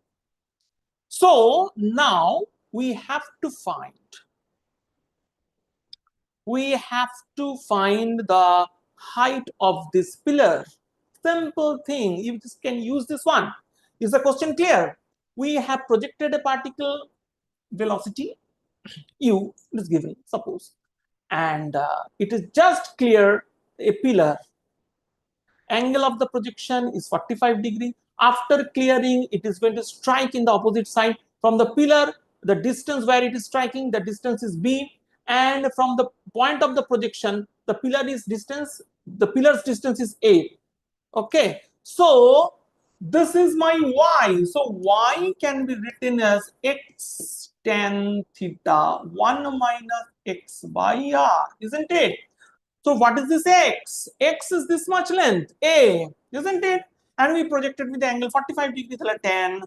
So now we have to find the height of this pillar. Simple thing. You just can use this one. Is the question clear? We have projected a particle velocity u is given, suppose, and it is just clear a pillar. Angle of the projection is 45 degree. After clearing, it is going to strike in the opposite side from the pillar. The distance where it is striking, the distance is b, and from the point of the projection, the pillar's distance is a. Okay, so this is my y. So y can be written as x tan theta 1 minus x by r, isn't it? So what is this x? X is this much length, a, isn't it? And we projected with the angle 45 degree, so 10,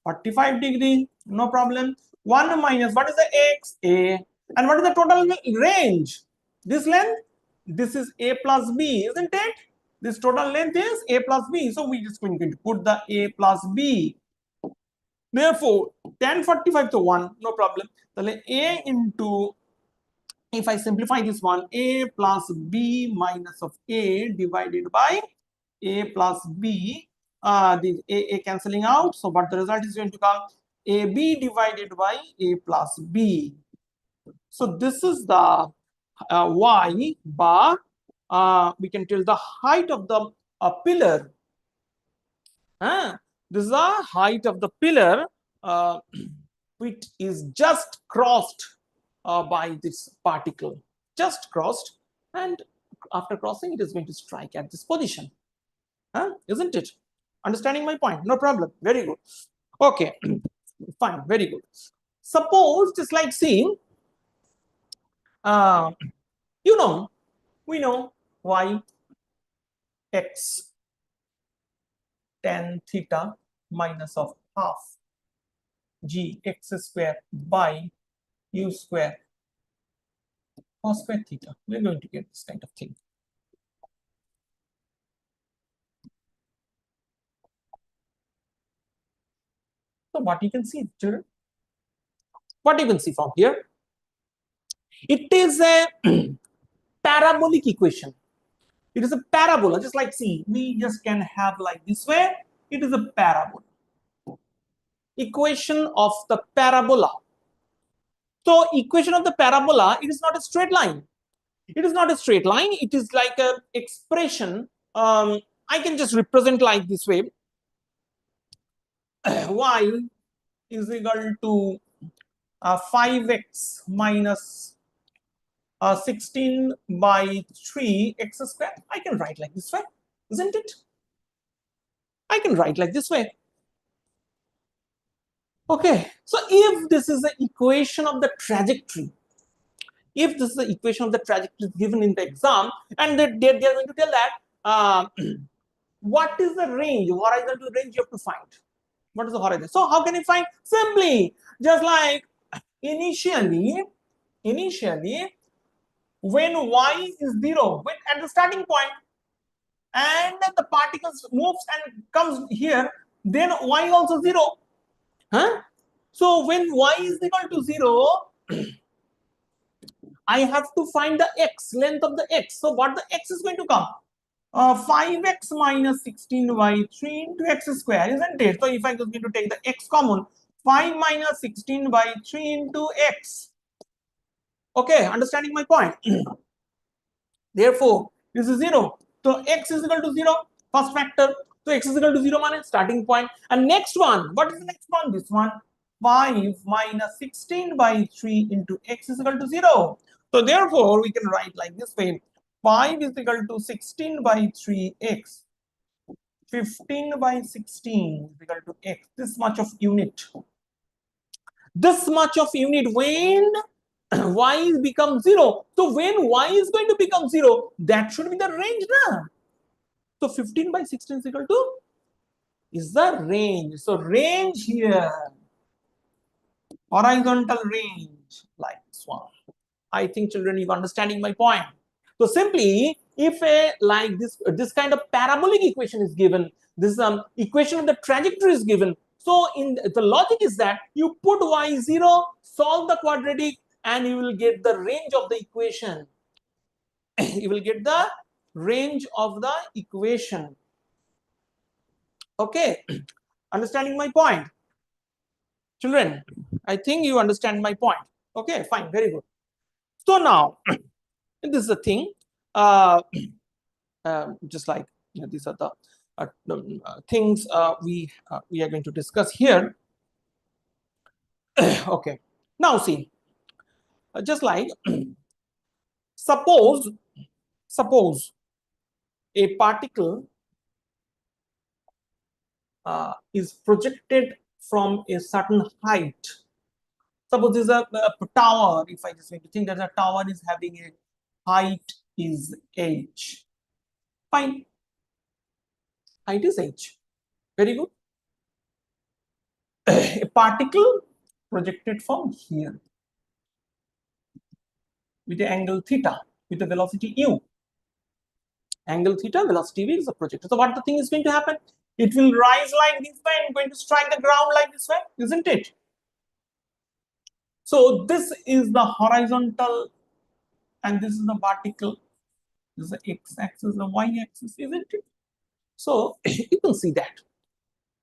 45 degree, no problem. 1 minus, what is the x? A. And what is the total range? This length? This is a plus b, isn't it? This total length is a plus b. So we just going to put the a plus b. Therefore, 10, 45 to 1, no problem. So a into, if I simplify this one, a plus b minus of a divided by a plus b, the a cancelling out. So what the result is going to come? AB divided by a plus b. So this is the y bar. We can tell the height of the pillar. This is the height of the pillar, which is just crossed by this particle, just crossed, and after crossing, it is going to strike at this position. Isn't it? Understanding my point? No problem. Very good. Okay, fine. Very good. Suppose, just like seeing, we know y x tan theta minus of half g x square by u square cos square theta. We're going to get this kind of thing. So what you can see, children? What you can see from here? It is a parabolic equation. It is a parabola, just like see, we just can have like this way. It is a parabola. Equation of the parabola. So equation of the parabola, it is not a straight line. It is not a straight line. It is like a expression. I can just represent like this way. Y is equal to 5x minus 16 by 3 x square. I can write like this way, isn't it? I can write like this way. Okay, so if this is the equation of the trajectory, if this is the equation of the trajectory given in the exam, and they're going to tell that what is the range, horizontal range you have to find. What is the horizon? So how can you find? Simply, just like initially, when y is 0, when at the starting point, and the particles moves and comes here, then y also 0. So when y is equal to 0, I have to find the x, length of the x. So what the x is going to come? 5x minus 16 by 3 into x square, isn't it? So if I just need to take the x common, 5 minus 16 by 3 into x. Okay, understanding my point? Therefore, this is 0. So x is equal to 0, first factor. So x is equal to 0 means starting point. And next one, what is the next one? This one, 5 minus 16 by 3 into x is equal to 0. So therefore, we can write like this way. 5 is equal to 16 by 3x. 15 by 16 is equal to x. This much of unit. This much of unit when y becomes 0. So when y is going to become 0, that should be the range now. So 15 by 16 is equal to is the range. So range here, horizontal range, like this one. I think children, you are understanding my point. So simply, if a like this kind of parabolic equation is given, this equation of the trajectory is given. So in the logic is that you put y0, solve the quadratic, and you will get the range of the equation. You will get the range of the equation. Okay, understanding my point, children? I think you understand my point. Okay, fine, very good. So now this is the thing. Just like these are the things we are going to discuss here. Okay, now see, just like suppose a particle is projected from a certain height. Suppose there's a tower. If I just think that a tower is having a height is h. Fine, height is h. Very good. A particle projected from here with the angle theta, with the velocity u. Angle theta, velocity v is a projector. So what the thing is going to happen? It will rise like this way and going to strike the ground like this way, isn't it? So this is the horizontal and this is the vertical. This is the x-axis, the y-axis, isn't it? So you can see that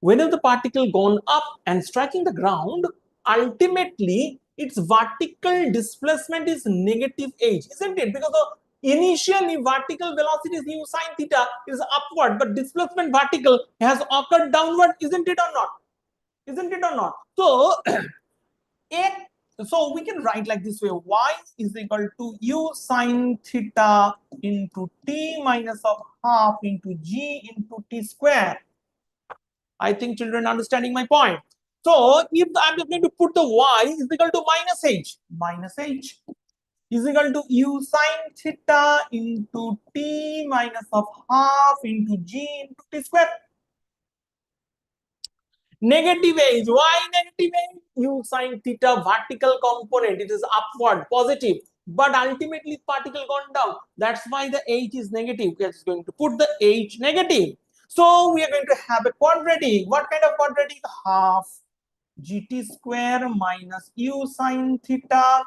whenever the particle gone up and striking the ground, ultimately its vertical displacement is negative h, isn't it? Because the initially vertical velocity is u sine theta is upward, but displacement vertical has occurred downward, isn't it or not? Isn't it or not? So so we can write like this way: y is equal to u sine theta into t minus of half into g into t square. I think children understanding my point. So if I'm just going to put the y is equal to minus h is equal to u sine theta into t minus of half into g into t square. Negative h. Why negative h? U sine theta vertical component, it is upward, positive. But ultimately particle gone down. That's why the h is negative. We are just going to put the h negative. So we are going to have a quadratic. What kind of quadratic? Half gt square minus u sine theta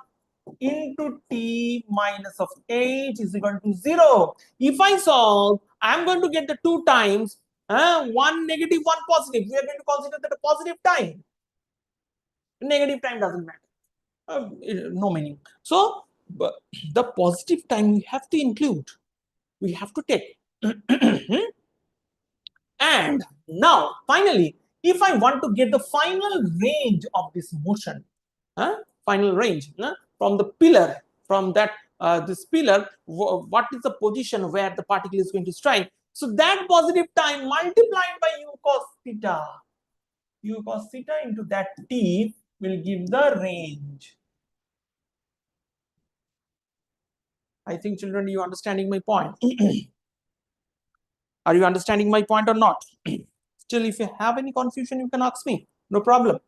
into t minus of h is equal to 0. If I solve, I'm going to get the 2 times, one negative, one positive. We are going to consider that a positive time. Negative time doesn't matter. No meaning. So the positive time we have to include. We have to take. And now, finally, if I want to get the final range of this motion, final range from the pillar, from that this pillar, what is the position where the particle is going to strike? So that positive time multiplied by u cos theta into that t will give the range. I think children, you are understanding my point. Are you understanding my point or not? Still, if you have any confusion, you can ask me. No problem.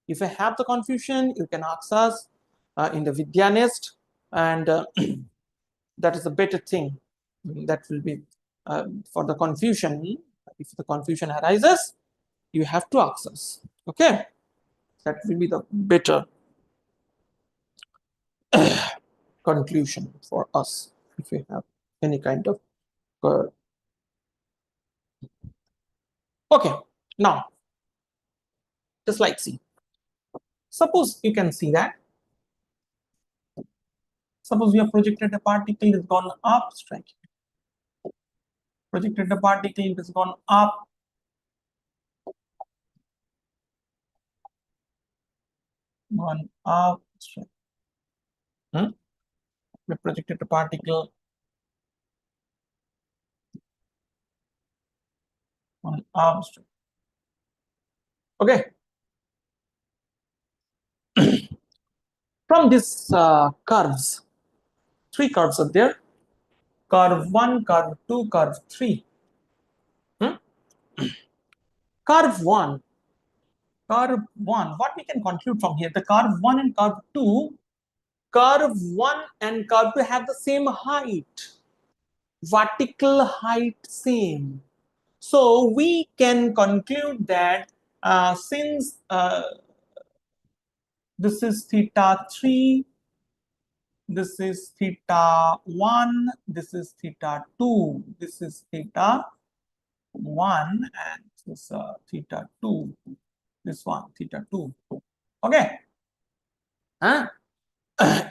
If you have the confusion, you can ask us in the Vidya Nest, and that is a better thing. That will be for the confusion. If the confusion arises, you have to ask us. Okay, that will be the better conclusion for us if we have any kind of curve. Okay, now just like see, suppose you can see that, suppose we have projected a particle, is gone up, strike, projected a particle, it has gone up, gone up, strike. We projected a particle, gone up, strike. Okay. From this curves, three curves are there, curve 1, curve 2, curve 3. Curve 1, what we can conclude from here, the curve 1 and curve 2, curve 1 and curve 2 have the same height, vertical height same. So we can conclude that since this is theta 3, this is theta 1, this is theta 2, this is theta 1, and this is theta 2, this one theta 2. Okay.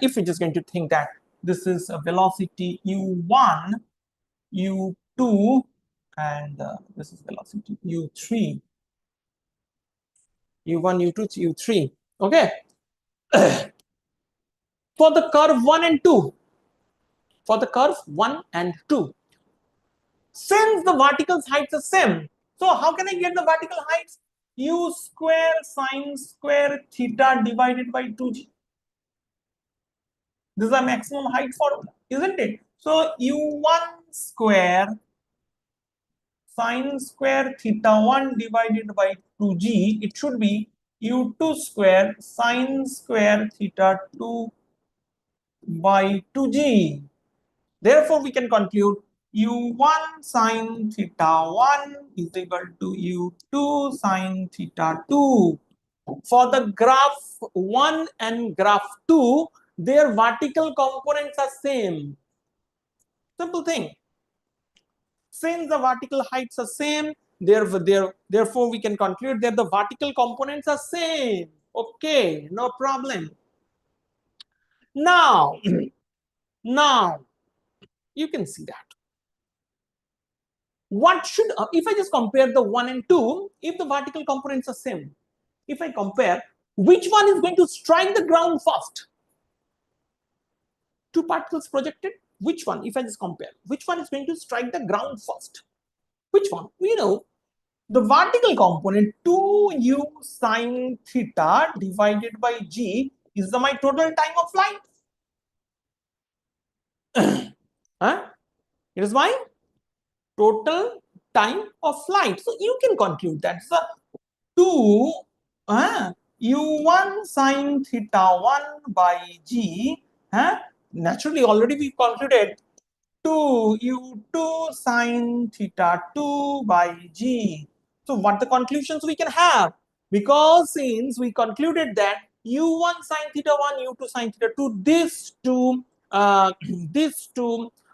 If we're just going to think that this is a velocity u1, u2, and this is velocity u3, u1, u2, u3. Okay. For the curve 1 and 2, for the curve 1 and 2, since the vertical heights are same, so how can I get the vertical heights? U square sine square theta divided by 2g. This is a maximum height formula, isn't it? So u1 square sine square theta 1 divided by 2g, it should be u2 square sine square theta 2 by 2g. Therefore, we can conclude u1 sine theta 1 is equal to u2 sine theta 2. For the graph 1 and graph 2, their vertical components are same. Simple thing. Since the vertical heights are same, therefore we can conclude that the vertical components are same. Okay, no problem. Now, now you can see that. What should, if I just compare the 1 and 2, if the vertical components are same, if I compare, which one is going to strike the ground first? Two particles projected, which one, if I just compare, which one is going to strike the ground first? Which one? We know the vertical component 2u sine theta divided by g is my total time of flight. It is my total time of flight. So you can conclude that the 2 u1 sine theta 1 by g, naturally already we concluded 2 u2 sine theta 2 by g. So what the conclusions we can have? Because since we concluded that u1 sine theta 1, u2 sine theta 2, these two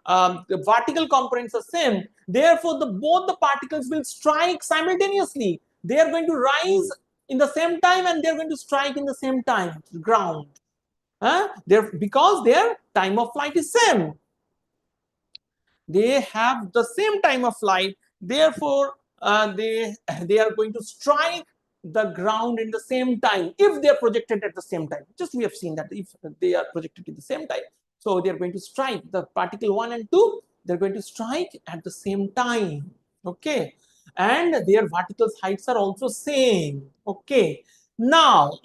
the vertical components are same. Therefore, both the particles will strike simultaneously. They are going to rise in the same time and they are going to strike in the same time ground. Because their time of flight is same. They have the same time of flight, therefore they are going to strike the ground in the same time if they are projected at the same time. Just we have seen that if they are projected at the same time, so they are going to strike the particle 1 and 2, they're going to strike at the same time. Okay, and their vertical heights are also same. Okay, now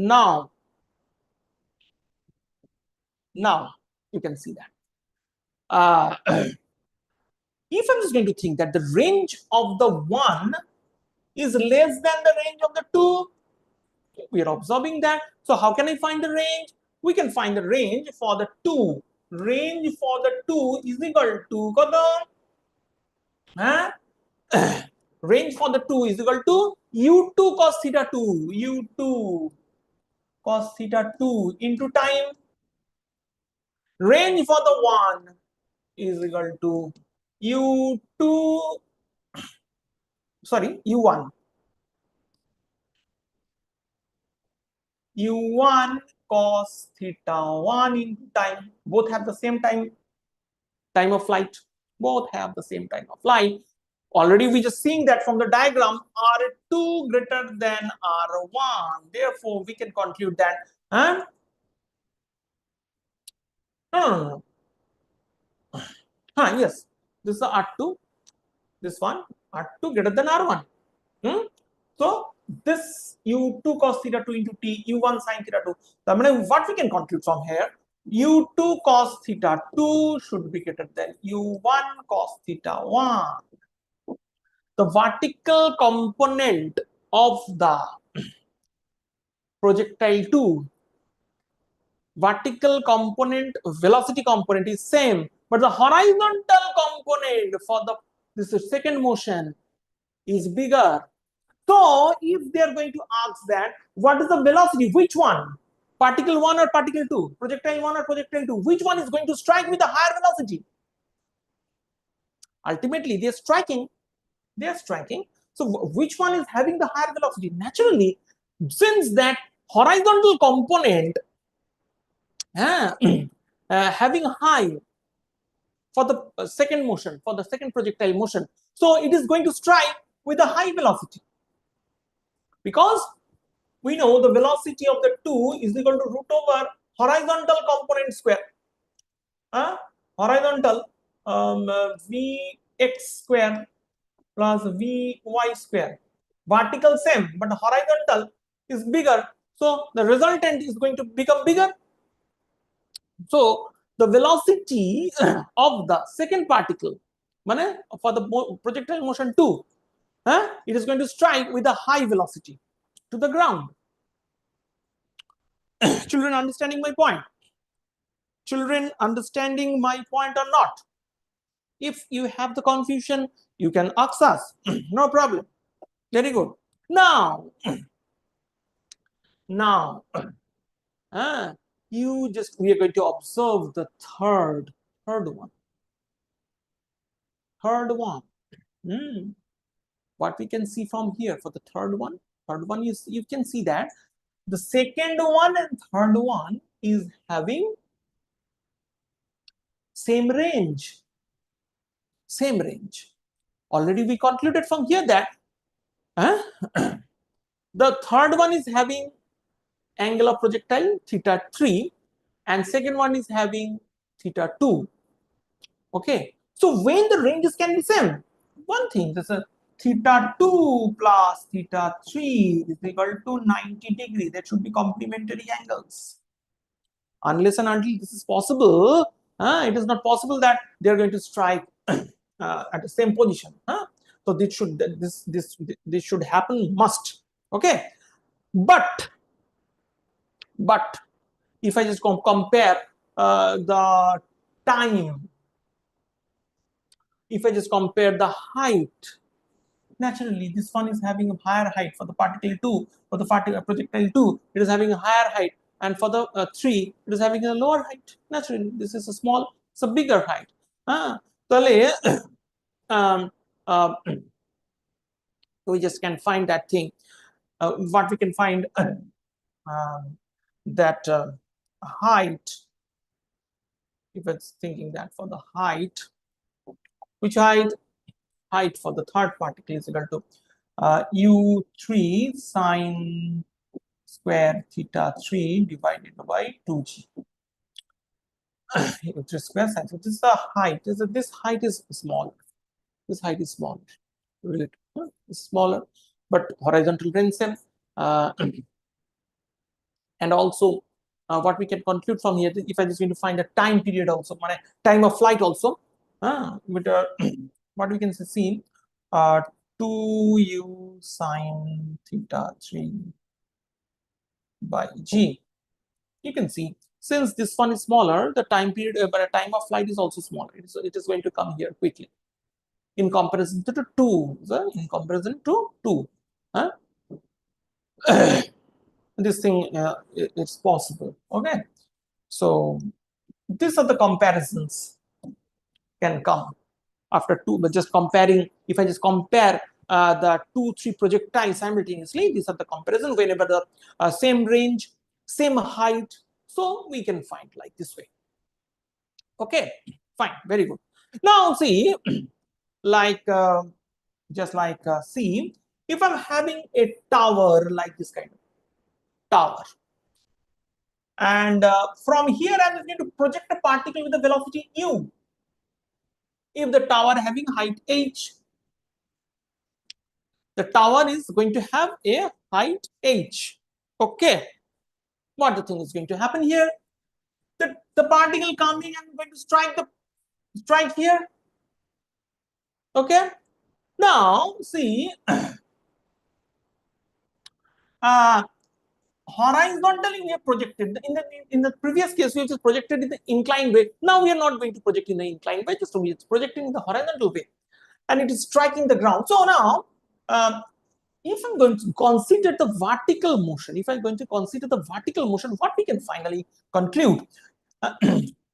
now you can see that if I'm just going to think that the range of the 1 is less than the range of the 2, we are observing that. So how can I find the range? We can find the range for the 2. Range for the 2 is equal to range for the 2 is equal to u2 cos theta 2, u2 cos theta 2 into time. Range for the 1 is equal to u2, sorry, u1 cos theta 1 into time. Both have the same time of flight. Both have the same time of flight. Already we just seeing that from the diagram, R2 greater than R1. Therefore, we can conclude that. No. Yes, this is the R2. This one, R2 greater than R1. So this U2 cos theta 2 into T, U1 sin theta 2. So, what we can conclude from here? U2 cos theta 2 should be greater than U1 cos theta 1. The vertical component of the projectile 2, vertical component, velocity component is same, but the horizontal component for this second motion is bigger. So if they are going to ask that, what is the velocity, which one, particle 1 or particle 2, projectile 1 or projectile 2, which one is going to strike with a higher velocity? Ultimately they are striking. So which one is having the higher velocity? Naturally, since that horizontal component having high for the second motion, for the second projectile motion, so it is going to strike with a high velocity, because we know the velocity of the 2 is equal to root over horizontal component square, horizontal vx square plus vy square. Vertical same, but horizontal is bigger, so the resultant is going to become bigger. So the velocity of the second particle, for the projectile motion 2, it is going to strike with a high velocity to the ground. Children understanding my point? Children understanding my point or not? If you have the confusion, you can ask us. No problem. Very good. Now, we are going to observe the third one. What we can see from here for the third one is, you can see that the second one and third one is having same range. Already we concluded from here that the third one is having angle of projectile theta 3 and second one is having theta 2. Okay, so when the ranges can be same, one thing, this is theta 2 plus theta 3 is equal to 90 degrees. That should be complementary angles. Unless and until this is possible, it is not possible that they are going to strike at the same position. So this should happen, must. Okay, but if I just compare the time, if I just compare the height, naturally this one is having a higher height for the particle 2, for the projectile 2 it is having a higher height, and for the 3 it is having a lower height. Naturally this is it's a bigger height. We just can find that thing. What we can find, that height, if it's thinking that for the height, which height for the third particle is equal to u3 sine square theta 3 divided by 2g. U3 square sine. So this is the height. This height is small. This height is small. Really smaller, but horizontal range same. And also, what we can conclude from here, if I just going to find a time period also, time of flight also, with what we can see, 2u sine theta 3 by g. You can see, since this one is smaller, the time period, but a time of flight is also smaller. It is going to come here quickly in comparison to 2. In comparison to 2, this thing it's possible. Okay, so these are the comparisons can come after two. But just comparing, if I just compare the 2-3 projectiles simultaneously, these are the comparison whenever the same range, same height, so we can find like this way. Okay, fine, very good. Now see, like just like see, if I'm having a tower like this kind of tower, and from here I'm going to project a particle with a velocity u. If the tower having height h, the tower is going to have a height h. Okay, what the thing is going to happen here? The particle coming and going to strike here. Okay, now see, horizontally we have projected in the previous case we have just projected in the inclined way. Now we are not going to project in the inclined way, just we are projecting in the horizontal way, and it is striking the ground. So now if I'm going to consider the vertical motion, what we can finally conclude,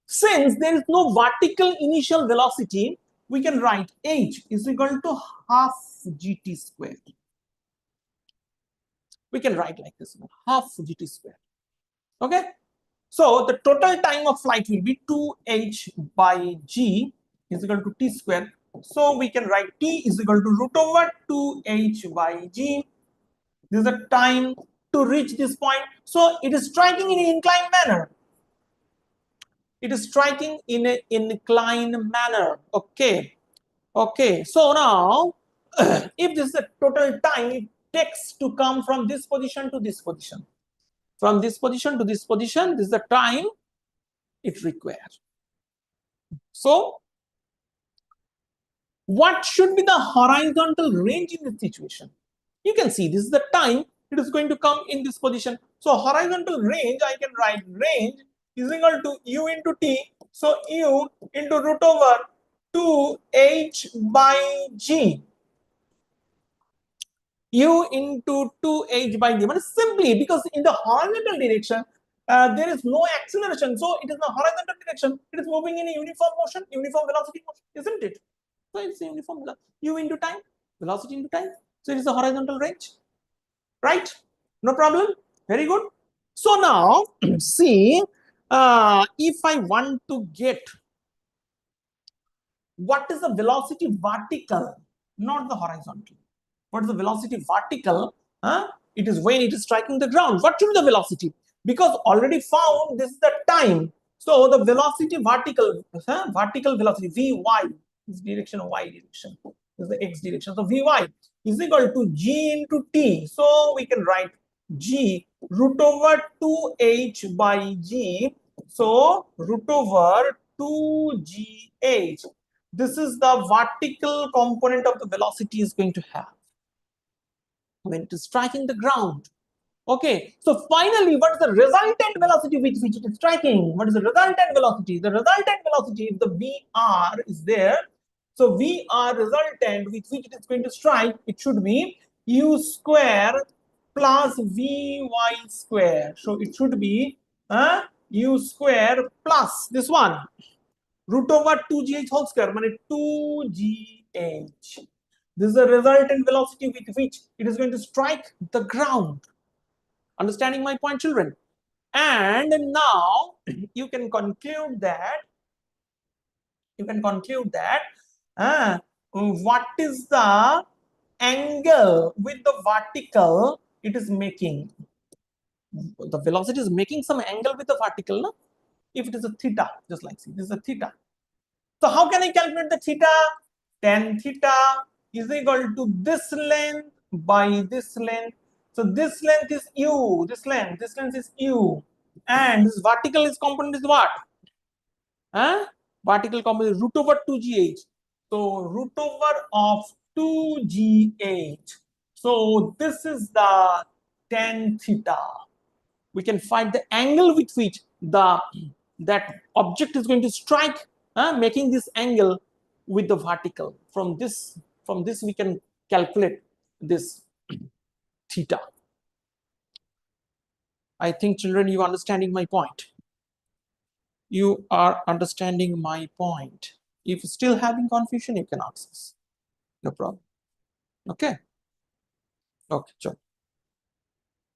since there is no vertical initial velocity, we can write h is equal to half gt squared. We can write like this, half gt squared. Okay, so the total time of flight will be 2h by g is equal to t square. So we can write t is equal to root over 2h by g. This is the time to reach this point. So it is striking in an inclined manner. It is striking in an inclined manner. Okay. Okay. So now, if this is the total time it takes to come from this position to this position, from this position to this position, this is the time it requires. So, what should be the horizontal range in this situation? You can see this is the time it is going to come in this position. So horizontal range, I can write range is equal to u into t. So u into root over 2h by g. U into 2h by g. But simply because in the horizontal direction, there is no acceleration. So it is the horizontal direction. It is moving in a uniform motion, uniform velocity motion, isn't it? So it's a uniform u into time, velocity into time. So it is the horizontal range. Right? No problem. Very good. So now, see, if I want to get what is the velocity vertical, not the horizontal. What is the velocity vertical? It is when it is striking the ground. What should be the velocity? Because already found this is the time. So the velocity vertical, vertical velocity Vy is direction y direction. This is the x direction. So Vy is equal to g into t. So we can write g root over 2h by g. So root over 2gh. This is the vertical component of the velocity is going to have when it is striking the ground. Okay, so finally, what is the resultant velocity with which it is striking? What is the resultant velocity? The resultant velocity, if the VR is there, so VR resultant with which it is going to strike, it should be u square plus Vy square. So it should be u square plus this one, root over 2gh whole square, means 2gh. This is the resultant velocity with which it is going to strike the ground. Understanding my point, children? And now you can conclude that what is the angle with the vertical it is making? The velocity is making some angle with the vertical, no? If it is a theta, just like see, this is a theta. So how can I calculate the theta? Tan theta is equal to this length by this length. So this length is u, this length is u, and this vertical is component is what? Vertical component is root over 2gh. So root over of 2gh. So this is the tan theta. We can find the angle with which that object is going to strike, making this angle with the vertical. From this we can calculate this theta. I think, children, you are understanding my point. You are understanding my point. If still having confusion, you can ask us. No problem. Okay. Okay, sure.